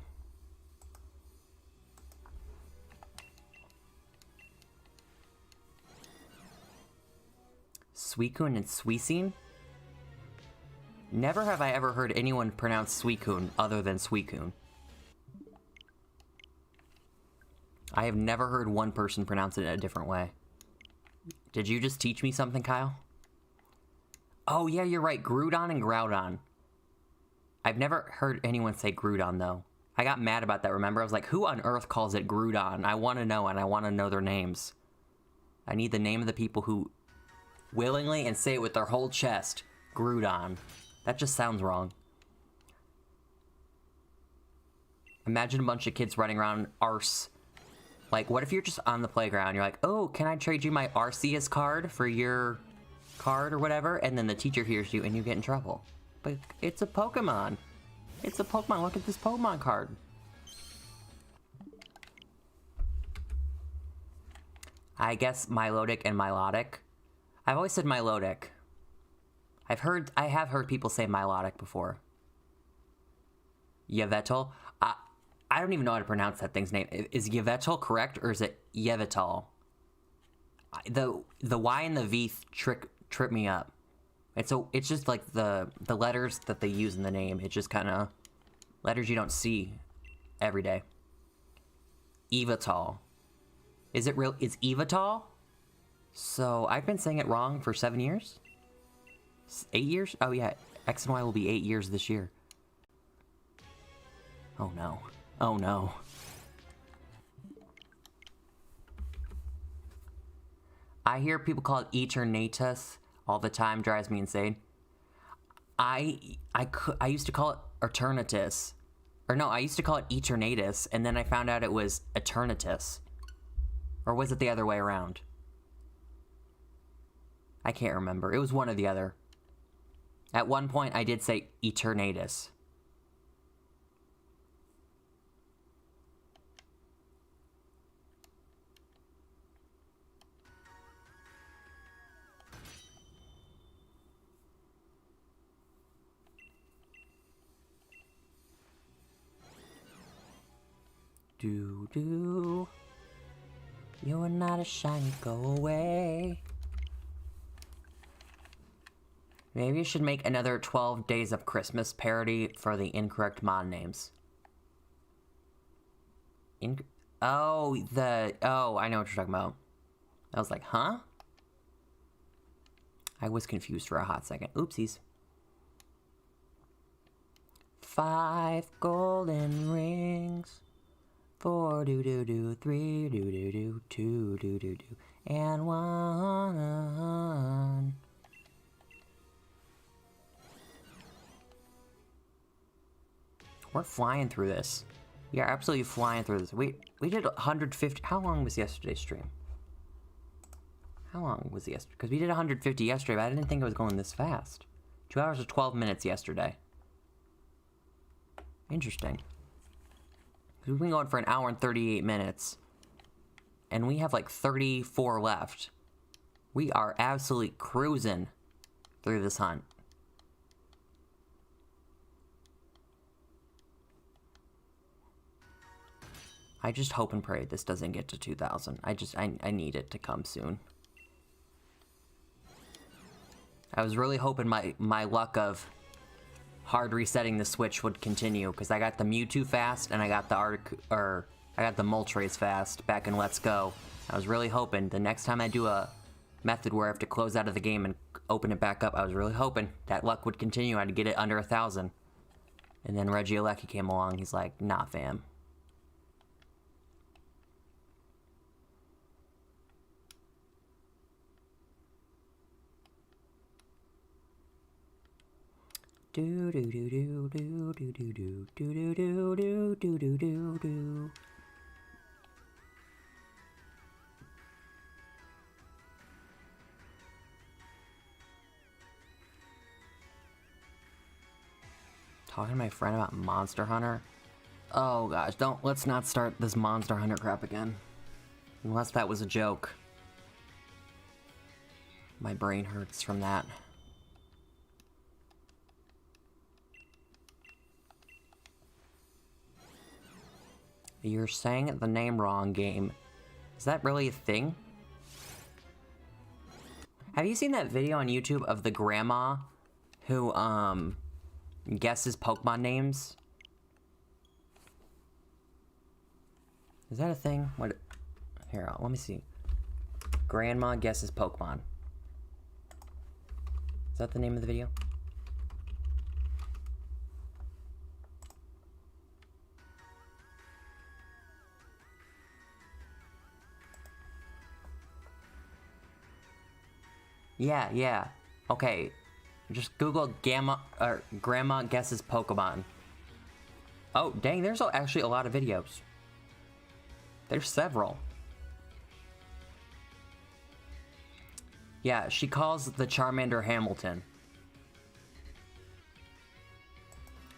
[SPEAKER 1] Suicune and Suicune? Never have I ever heard anyone pronounce Suicune other than Suicune. I have never heard one person pronounce it in a different way. Did you just teach me something, Kyle? Oh yeah, you're right. Groudon and Groudon. I've never heard anyone say Groudon, though. I got mad about that, remember? I was like, who on earth calls it Groudon? I want to know, and I want to know their names. I need the name of the people who willingly and say it with their whole chest. Groudon. That just sounds wrong. Imagine a bunch of kids running around Arce. Like, what if you're just on the playground, you're like, oh, can I trade you my Arceus card for your card or whatever? And then the teacher hears you and you get in trouble. But it's a Pokemon. It's a Pokemon. Look at this Pokemon card. I guess Milotic and Milotic. I've always said Milotic. I have heard people say Milotic before. Yveltal. I don't even know how to pronounce that thing's name. Is Yveltal correct, or is it Yveltal? The Y and the V trip me up. It's just like the letters that they use in the name. It's just kind of letters you don't see every day. Yveltal. Is it real? Is Yveltal? So I've been saying it wrong for 7 years? 8 years? Oh yeah, X and Y will be 8 years this year. Oh no. Oh no. I hear people call it Eternatus all the time, drives me insane. I used to call it Eternatus. Or no, I used to call it Eternatus, and then I found out it was Eternatus. Or was it the other way around? I can't remember. It was one or the other. At one point, I did say Eternatus. Do. You are not a shiny, go away. Maybe you should make another 12 Days of Christmas parody for the incorrect mod names. Oh, I know what you're talking about. I was like, huh? I was confused for a hot second. Oopsies. 5 golden rings. 4 do-do-do, 3 do-do-do, 2 do-do-do, and 1. We're flying through this. We are absolutely flying through this. We did 150. How long was yesterday's stream? How long was yesterday? Because we did 150 yesterday, but I didn't think it was going this fast. 2 hours and 12 minutes yesterday. Interesting. We've been going for an hour and 38 minutes. And we have like 34 left. We are absolutely cruising through this hunt. I just hope and pray this doesn't get to 2,000. I need it to come soon. I was really hoping my luck of hard resetting the Switch would continue, because I got the Mewtwo fast and I got the Moltres fast back in Let's Go. I was really hoping the next time I do a method where I have to close out of the game and open it back up, I was really hoping that luck would continue. I'd get it under 1,000. And then Regieleki came along. He's like, nah, fam. Do do do do do do do do do do do do do do do do. Talking to my friend about Monster Hunter. Oh gosh, let's not start this Monster Hunter crap again. Unless that was a joke. My brain hurts from that. You're saying the name wrong, game. Is that really a thing? Have you seen that video on YouTube of the grandma who, guesses Pokemon names? Is that a thing? What? Here, let me see. Grandma guesses Pokemon. Is that the name of the video? Yeah, yeah. Okay. Just Google Grandma Guesses Pokemon. Oh, dang, there's actually a lot of videos. There's several. Yeah, she calls the Charmander Hamilton.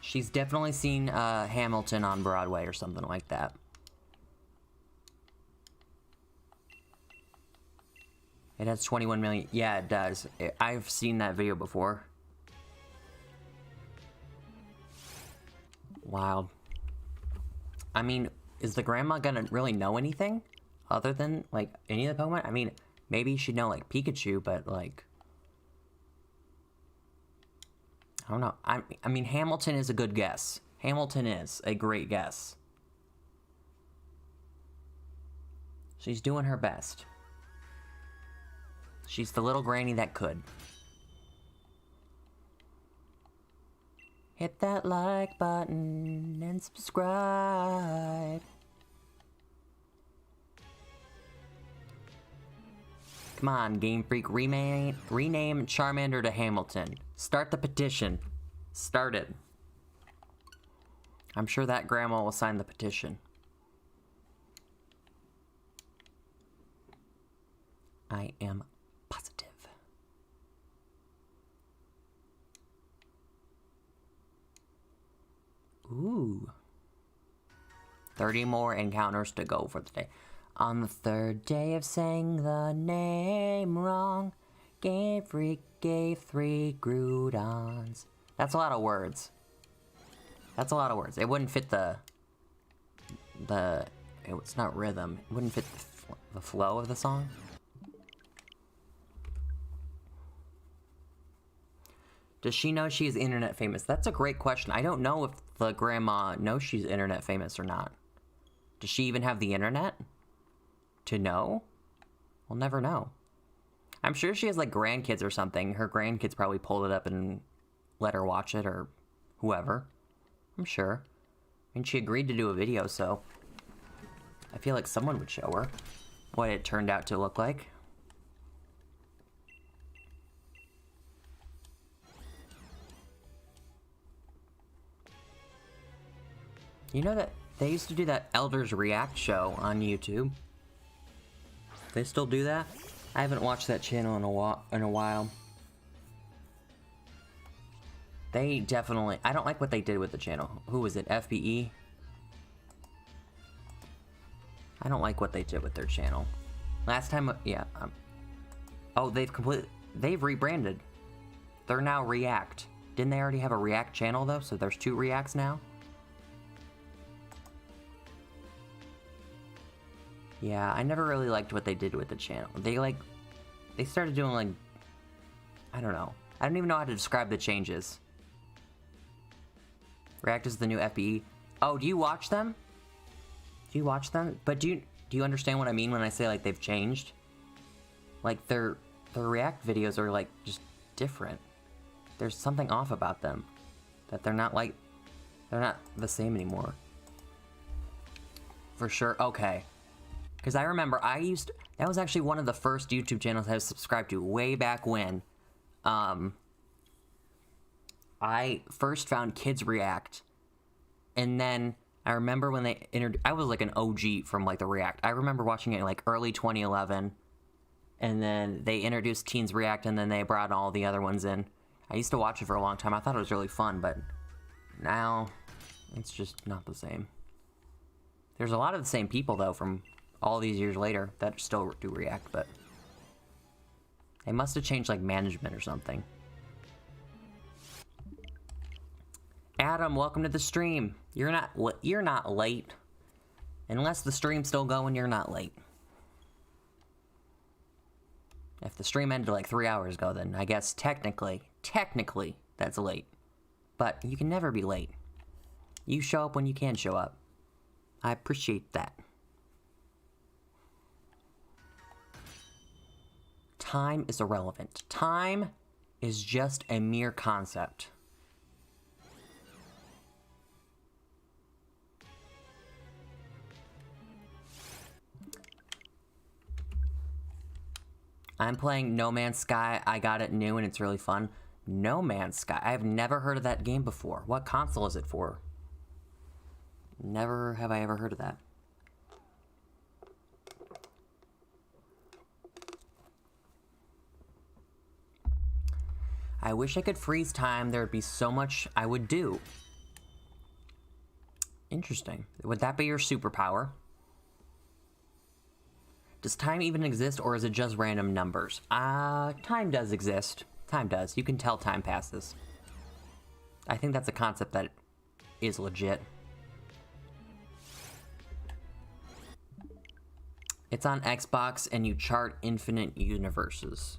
[SPEAKER 1] She's definitely seen Hamilton on Broadway or something like that. It has 21 million. Yeah, it does. I've seen that video before. Wild. I mean, is the grandma gonna really know anything other than, like, any of the Pokemon? I mean, maybe she'd know, like, Pikachu, but, like... I don't know. I mean, Hamilton is a good guess. Hamilton is a great guess. She's doing her best. She's the little granny that could. Hit that like button and subscribe. Come on, Game Freak, rename Charmander to Hamilton. Start the petition. Start it. I'm sure that grandma will sign the petition. I am positive. Ooh. 30 more encounters to go for the day. On the third day of saying the name wrong, Game Freak gave 3 Groudons. That's a lot of words. That's a lot of words. It wouldn't fit it's not rhythm. It wouldn't fit the flow of the song. Does she know she's internet famous? That's a great question. I don't know if the grandma knows she's internet famous or not. Does she even have the internet? To know? We'll never know. I'm sure she has, like, grandkids or something. Her grandkids probably pulled it up and let her watch it, or whoever. I'm sure. I mean, she agreed to do a video, so I feel like someone would show her what it turned out to look like. You know that they used to do that Elders React show on YouTube? They still do that? I haven't watched that channel in a while. They definitely... I don't like what they did with the channel. Who was it? FBE? I don't like what they did with their channel. Last time... Yeah. Oh, they've rebranded. They're now React. Didn't they already have a React channel, though? So there's 2 Reacts now? Yeah, I never really liked what they did with the channel. They started doing, like... I don't know. I don't even know how to describe the changes. React is the new FBE. Oh, do you watch them? Do you watch them? But do you understand what I mean when I say, like, they've changed? Like, their React videos are, like, just different. There's something off about them. That they're not the same anymore. For sure. Okay. Because I remember that was actually one of the first YouTube channels I was subscribed to way back when. I first found Kids React, and then I remember when they I was like an OG from, like, the React. I remember watching it in, like, early 2011, and then they introduced Teens React, and then they brought all the other ones in. I used to watch it for a long time. I thought it was really fun, but now it's just not the same. There's a lot of the same people, though, from all these years later that still do React, but they must have changed, like, management or something. Adam, welcome to the stream. You're not late. Unless the stream's still going, you're not late. If the stream ended like 3 hours ago, then I guess technically, that's late. But you can never be late. You show up when you can show up. I appreciate that. Time is irrelevant. Time is just a mere concept. I'm playing No Man's Sky. I got it new and it's really fun. No Man's Sky. I've never heard of that game before. What console is it for? Never have I ever heard of that. I wish I could freeze time. There would be so much I would do. Interesting. Would that be your superpower? Does time even exist, or is it just random numbers? Time does exist. Time does. You can tell time passes. I think that's a concept that is legit. It's on Xbox, and you chart infinite universes.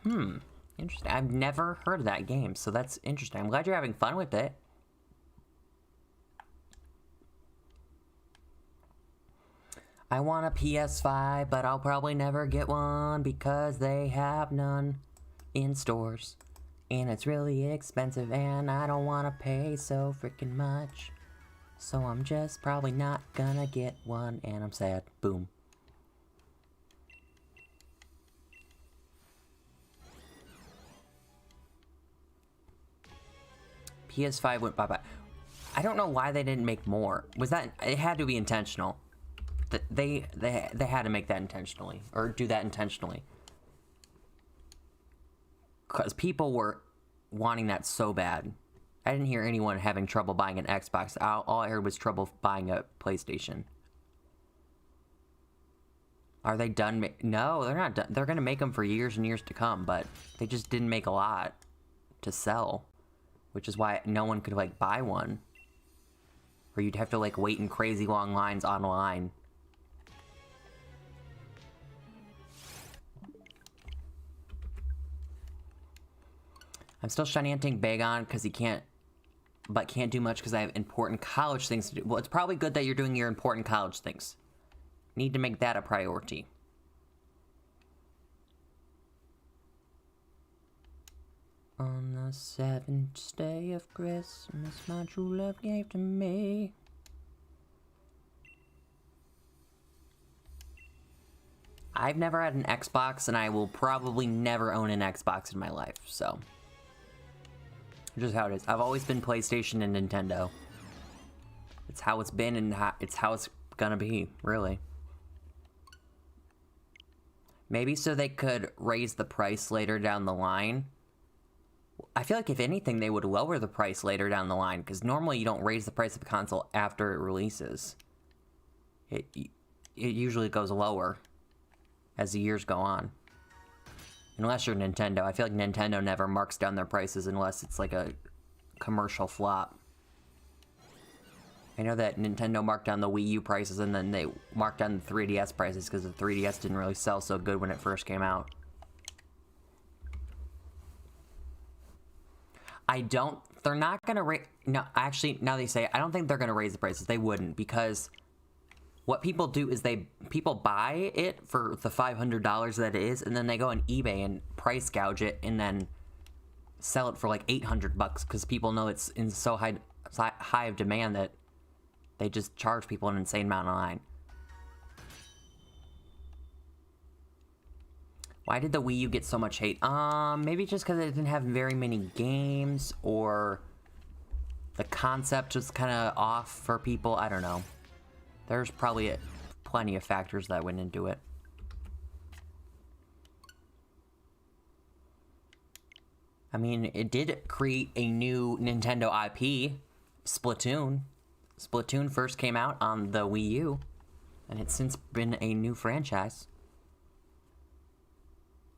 [SPEAKER 1] Interesting. I've never heard of that game, so that's interesting. I'm glad you're having fun with it. I want a PS5, but I'll probably never get one because they have none in stores. And it's really expensive and I don't want to pay so freaking much. So I'm just probably not gonna get one and I'm sad. Boom. PS5 went bye-bye. I don't know why they didn't make more. Was that... It had to be intentional. They had to make that intentionally, or do that intentionally, because people were wanting that so bad. I didn't hear anyone having trouble buying an Xbox. All I heard was trouble buying a PlayStation. Are they done? No, they're not done. They're gonna make them for years and years to come, but they just didn't make a lot to sell, which is why no one could like buy one, or you'd have to like wait in crazy long lines online. I'm still shiny-hunting Bagon because he can't do much because I have important college things to do. Well, it's probably good that you're doing your important college things. Need to make that a priority. On the 7th day of Christmas, my true love gave to me. I've never had an Xbox, and I will probably never own an Xbox in my life, so... Just how it is. I've always been PlayStation and Nintendo. It's how it's been and it's how it's gonna be, really. Maybe so they could raise the price later down the line. I feel like if anything, they would lower the price later down the line, because normally you don't raise the price of a console after it releases. It usually goes lower as the years go on. Unless you're Nintendo. I feel like Nintendo never marks down their prices unless it's like a commercial flop. I know that Nintendo marked down the Wii U prices and then they marked down the 3DS prices because the 3DS didn't really sell so good when it first came out. They're not gonna raise, no, actually, now they say, I don't think they're gonna raise the prices. They wouldn't, because what people do is people buy it for the $500 that it is, and then they go on eBay and price gouge it, and then sell it for like $800 because people know it's in so high of demand that they just charge people an insane amount online. Why did the Wii U get so much hate? Maybe just because it didn't have very many games, or the concept was kind of off for people. I don't know. There's probably plenty of factors that went into it. I mean, it did create a new Nintendo IP, Splatoon. Splatoon first came out on the Wii U, and it's since been a new franchise.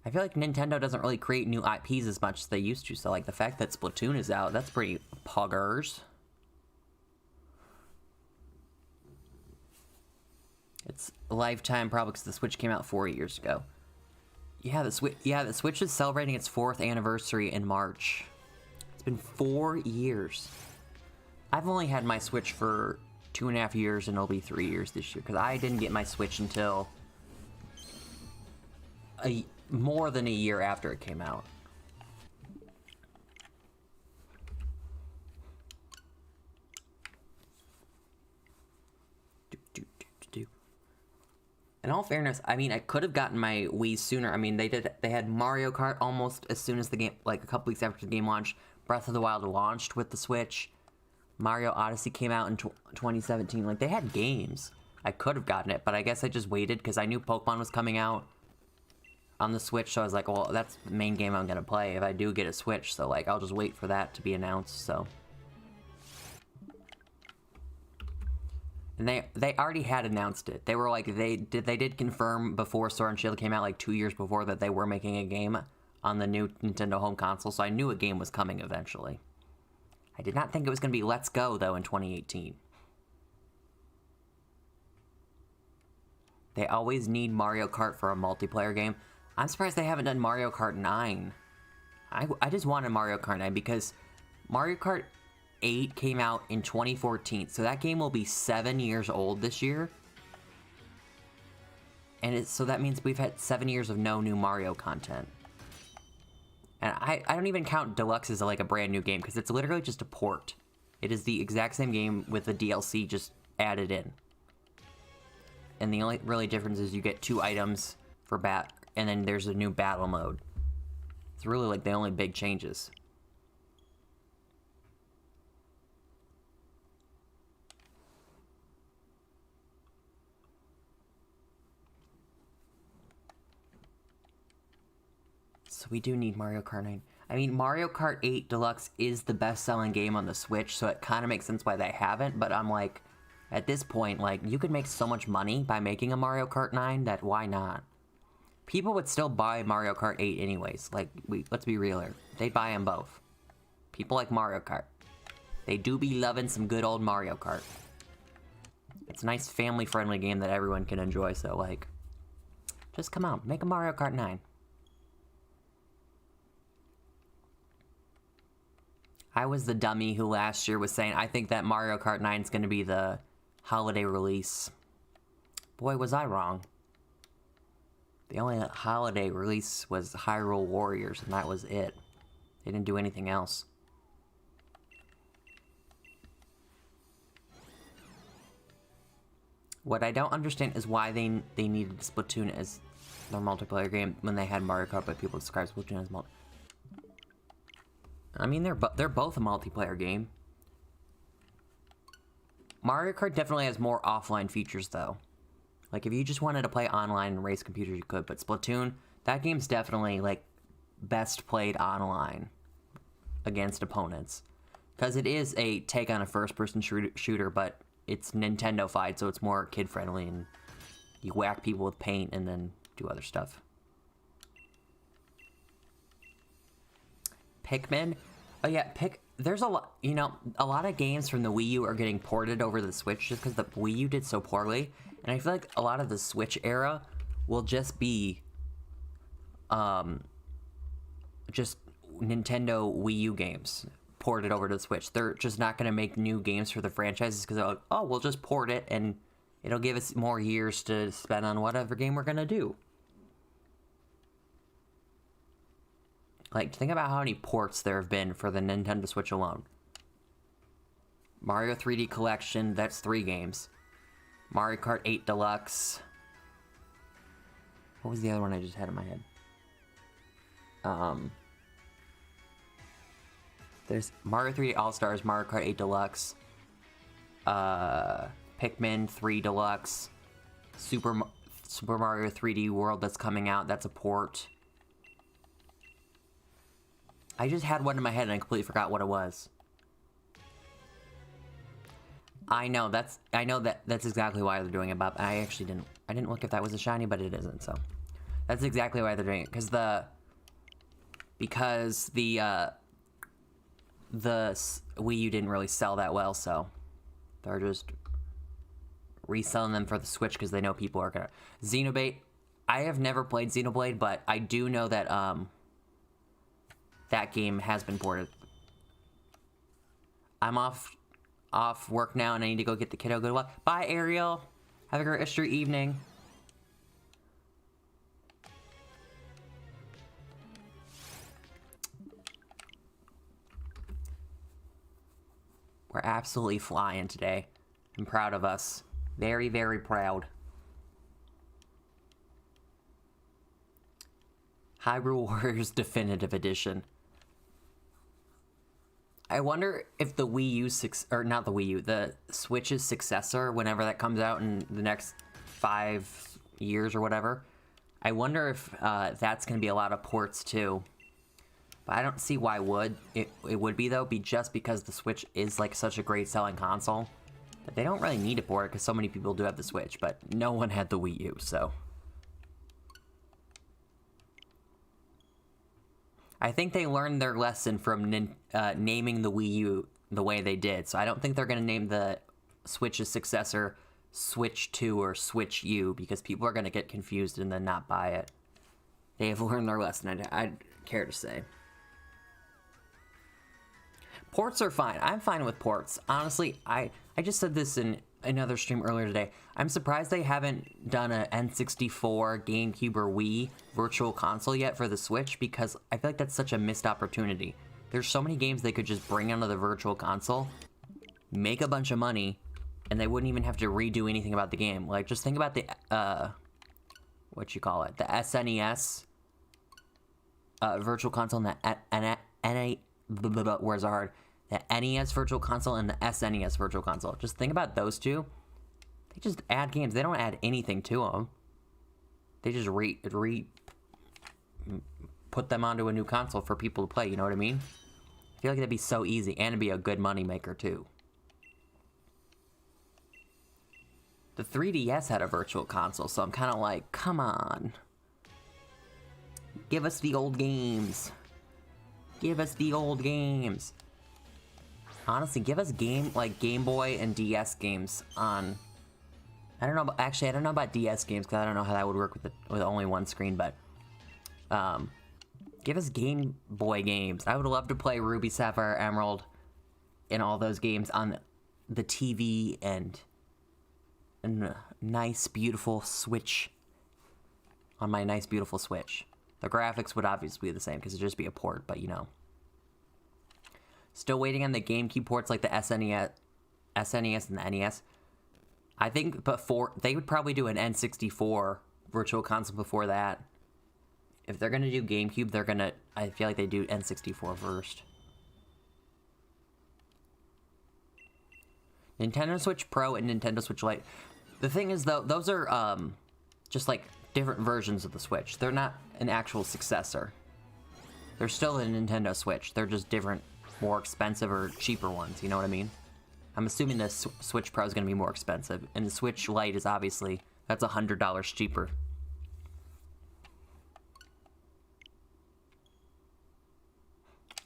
[SPEAKER 1] I feel like Nintendo doesn't really create new IPs as much as they used to, so like the fact that Splatoon is out, that's pretty poggers. It's a lifetime probably because the Switch came out 4 years ago. Yeah, the Switch is celebrating its 4th anniversary in March. It's been 4 years. I've only had my Switch for 2.5 years, and it'll be 3 years this year, because I didn't get my Switch until more than a year after it came out. In all fairness, I mean, I could have gotten my Wii sooner. I mean, they had Mario Kart almost as soon as the game, like a couple weeks after the game launched. Breath of the Wild launched with the Switch. Mario Odyssey came out in 2017. Like, they had games. I could have gotten it, but I guess I just waited because I knew Pokemon was coming out on the Switch, so I was like, well, that's the main game I'm gonna play if I do get a Switch, so like, I'll just wait for that to be announced, so. And they already had announced it. They were like, they did confirm before Sword and Shield came out, like 2 years before, that they were making a game on the new Nintendo home console, so I knew a game was coming eventually. I did not think it was gonna be Let's Go, though, in 2018. They always need Mario Kart for a multiplayer game. I'm surprised they haven't done Mario Kart 9. I just wanted Mario Kart 9 because Mario Kart 8 came out in 2014, so that game will be 7 years old this year. And so that means we've had 7 years of no new Mario content. And I don't even count Deluxe as like a brand new game because it's literally just a port. It is the exact same game with the DLC just added in. And the only really difference is you get 2 items for and then there's a new battle mode. It's really like the only big changes. So we do need Mario Kart 9. I mean, Mario Kart 8 Deluxe is the best-selling game on the Switch, so it kind of makes sense why they haven't, but I'm like, at this point, like, you could make so much money by making a Mario Kart 9 that why not? People would still buy Mario Kart 8 anyways. Like, let's be real here. They'd buy them both. People like Mario Kart. They do be loving some good old Mario Kart. It's a nice family-friendly game that everyone can enjoy, so, like, just come on, make a Mario Kart 9. I was the dummy who last year was saying, I think that Mario Kart 9 is going to be the holiday release. Boy, was I wrong. The only holiday release was Hyrule Warriors, and that was it. They didn't do anything else. What I don't understand is why they needed Splatoon as their multiplayer game when they had Mario Kart, but people describe Splatoon as multiplayer. I mean, they're both a multiplayer game. Mario Kart definitely has more offline features, though. Like, if you just wanted to play online and race computers, you could. But Splatoon, that game's definitely, like, best played online against opponents. Because it is a take on a first-person shooter, but it's Nintendo-fied, so it's more kid-friendly, and you whack people with paint and then do other stuff. Pikmin? Oh yeah, there's a lot, you know, a lot of games from the Wii U are getting ported over the Switch just because the Wii U did so poorly. And I feel like a lot of the Switch era will just be, just Nintendo Wii U games ported over to the Switch. They're just not going to make new games for the franchises because they're like, oh, we'll just port it and it'll give us more years to spend on whatever game we're going to do. Like, think about how many ports there have been for the Nintendo Switch alone. Mario 3D Collection, that's 3 games. Mario Kart 8 Deluxe. What was the other one I just had in my head? There's Mario 3D All-Stars, Mario Kart 8 Deluxe. Pikmin 3 Deluxe. Super Mario 3D World that's coming out, that's a port. I just had one in my head and I completely forgot what it was. I know that's exactly why they're doing it, Bob. I didn't look if that was a shiny, but it isn't, so. That's exactly why they're doing it, because the Wii U didn't really sell that well, so they're just reselling them for the Switch because they know people are gonna. Xenoblade, I have never played Xenoblade, but I do know that, that game has been ported. I'm off work now and I need to go get the kiddo. Good luck. Bye, Ariel. Have a great rest of your evening. We're absolutely flying today. I'm proud of us. Very, very proud. Hyrule Warriors Definitive Edition. I wonder if the Wii U, or not the Wii U, the Switch's successor, whenever that comes out in the next 5 years or whatever, I wonder if that's going to be a lot of ports too. But I don't see why it would be, though, just because the Switch is like such a great selling console. But they don't really need a port because so many people do have the Switch, but no one had the Wii U, so. I think they learned their lesson from naming the Wii U the way they did, so I don't think they're going to name the Switch's successor Switch 2 or Switch U, because people are going to get confused and then not buy it. They have learned their lesson, I'd care to say. Ports are fine. I'm fine with ports. Honestly, I just said this in another stream earlier today. I'm surprised they haven't done a N64, GameCube, or Wii virtual console yet for the Switch, because I feel like that's such a missed opportunity. There's so many games they could just bring onto the virtual console, make a bunch of money, and they wouldn't even have to redo anything about the game. Like, just think about the, the SNES virtual console and the words are hard. The NES virtual console and the SNES virtual console. Just think about those two. They just add games. They don't add anything to them. They just put them onto a new console for people to play, you know what I mean? I feel like that'd be so easy, and it'd be a good money maker too. The 3DS had a virtual console, so I'm kind of like, come on. Give us the old games. Give us the old games. Honestly, give us Game Boy and DS games on... I don't know, actually, I don't know about DS games, because I don't know how that would work with only one screen, but... give us Game Boy games. I would love to play Ruby, Sapphire, Emerald, and all those games on the TV and a nice, beautiful Switch. On my nice, beautiful Switch. The graphics would obviously be the same, because it'd just be a port, but you know. Still waiting on the GameCube ports like the SNES and the NES. I think before, they would probably do an N64 virtual console before that. If they're going to do GameCube, I feel like they do N64 first. Nintendo Switch Pro and Nintendo Switch Lite. The thing is, though, those are just like different versions of the Switch. They're not an actual successor. They're still a Nintendo Switch. They're just different, more expensive or cheaper ones, you know what I mean? I'm assuming the Switch Pro is going to be more expensive, and the Switch Lite is obviously, that's $100 cheaper.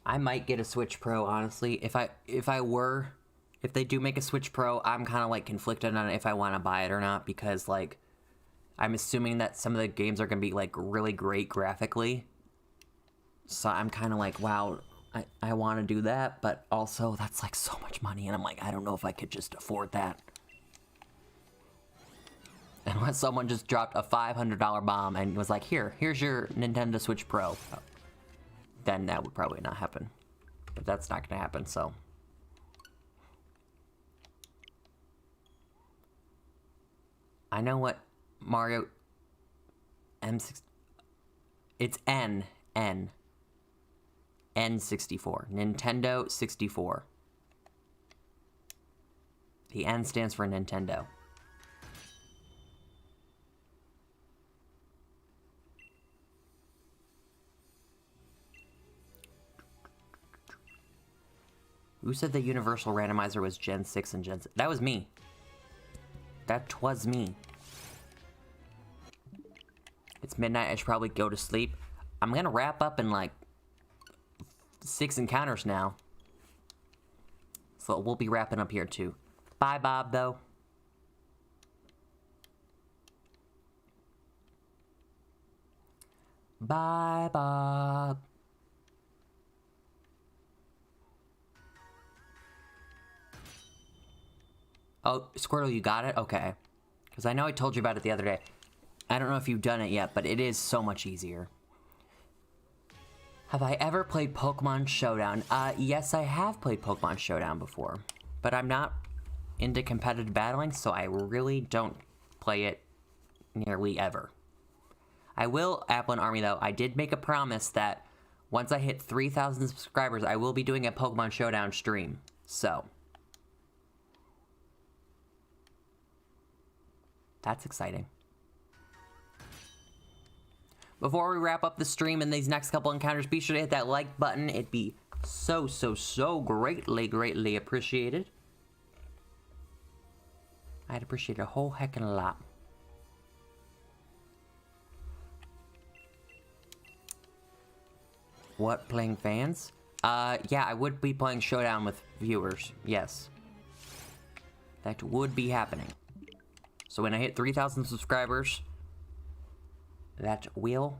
[SPEAKER 1] I might get a Switch Pro, honestly. If they do make a Switch Pro, I'm kind of like conflicted on if I want to buy it or not, because like, I'm assuming that some of the games are going to be like really great graphically. So I'm kind of like, wow, I want to do that, but also that's like so much money, and I'm like, I don't know if I could just afford that. Unless someone just dropped a $500 bomb and was like, here's your Nintendo Switch Pro. Then that would probably not happen. But that's not going to happen, so. I know what Mario M6... It's N64. Nintendo 64. The N stands for Nintendo. Who said the universal randomizer was Gen 6 and Gen 7? That was me. That was me. It's midnight, I should probably go to sleep. I'm gonna wrap up in like 6 encounters now. So we'll be wrapping up here too. Bye, Bob, though. Bye, Bob. Oh, Squirtle, you got it? Okay. Because I know I told you about it the other day. I don't know if you've done it yet, but it is so much easier. Have I ever played Pokemon Showdown? Yes, I have played Pokemon Showdown before. But I'm not into competitive battling, so I really don't play it nearly ever. I will, Applin Army, though, I did make a promise that once I hit 3,000 subscribers, I will be doing a Pokemon Showdown stream. So, that's exciting. Before we wrap up the stream and these next couple encounters, be sure to hit that like button. It'd be so greatly appreciated. I'd appreciate it a whole heckin' a lot. What, playing fans? Yeah, I would be playing Showdown with viewers, yes. That would be happening. So when I hit 3,000 subscribers, that will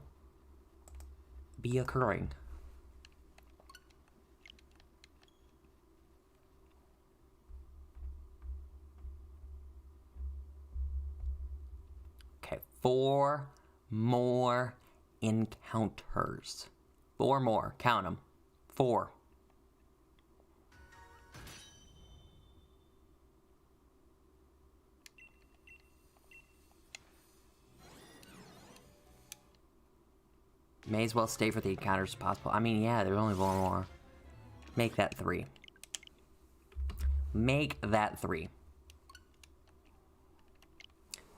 [SPEAKER 1] be occurring. Okay, 4 more encounters. 4 more, count them. 4. May as well stay for the encounters as possible. I mean, yeah, there's only 4 more. Make that 3. Make that 3.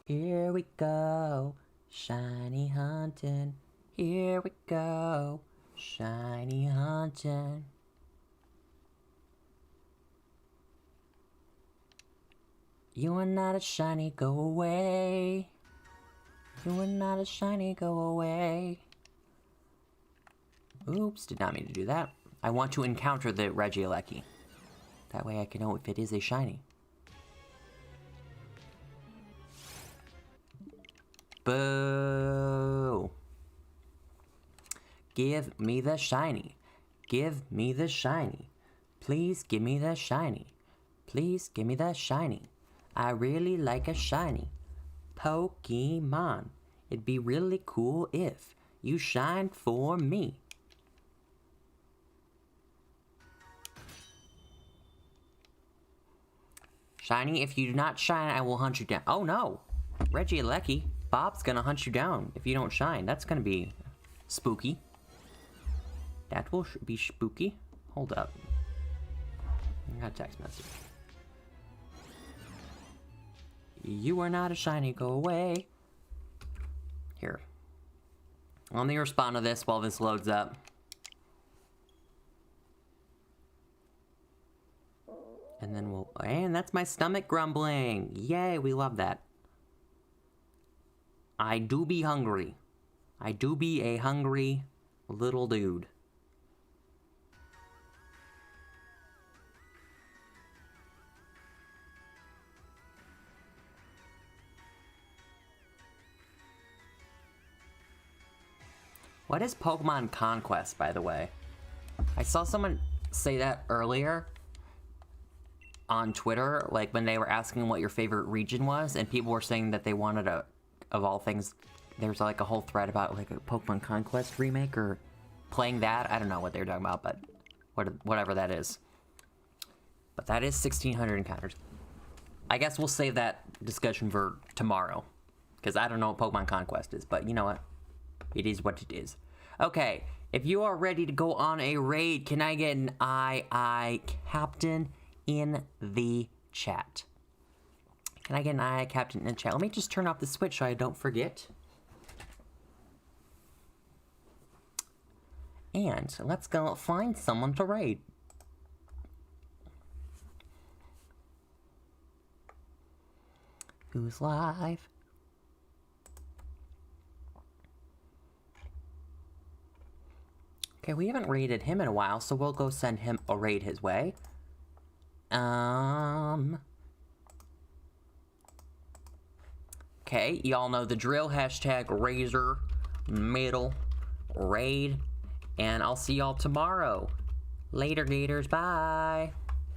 [SPEAKER 1] Here we go, shiny hunting. Here we go, shiny hunting. You are not a shiny, go away. You are not a shiny, go away. Oops, did not mean to do that. I want to encounter the Regieleki. That way I can know if it is a shiny. Boo! Give me the shiny. Give me the shiny. Please give me the shiny. Please give me the shiny. I really like a shiny Pokemon. It'd be really cool if you shined for me. Shiny, if you do not shine, I will hunt you down. Oh no! Regieleki, Bob's gonna hunt you down if you don't shine. That's gonna be spooky. That will be spooky. Hold up. I got a text message. You are not a shiny, go away. Here. Let me respond to this while this loads up. And then we'll... And that's my stomach grumbling. Yay, we love that. I do be hungry. I do be a hungry little dude. What is Pokemon Conquest, by the way? I saw someone say that earlier on Twitter, like when they were asking what your favorite region was, and people were saying that they wanted a, of all things, there's like a whole thread about like a Pokemon Conquest remake or playing that. I don't know what they were talking about, but whatever that is. But that is 1,600 encounters. I guess we'll save that discussion for tomorrow, because I don't know what Pokemon Conquest is, but you know what? It is what it is. Okay, if you are ready to go on a raid, can I get an II Captain in the chat? Can I get an II Captain in the chat? Let me just turn off the switch so I don't forget. And let's go find someone to raid. Who's live? Okay, we haven't raided him in a while, so we'll go send him a raid his way. Okay, y'all know the drill. Hashtag Razor Middle Raid. And I'll see y'all tomorrow. Later, Gators. Bye.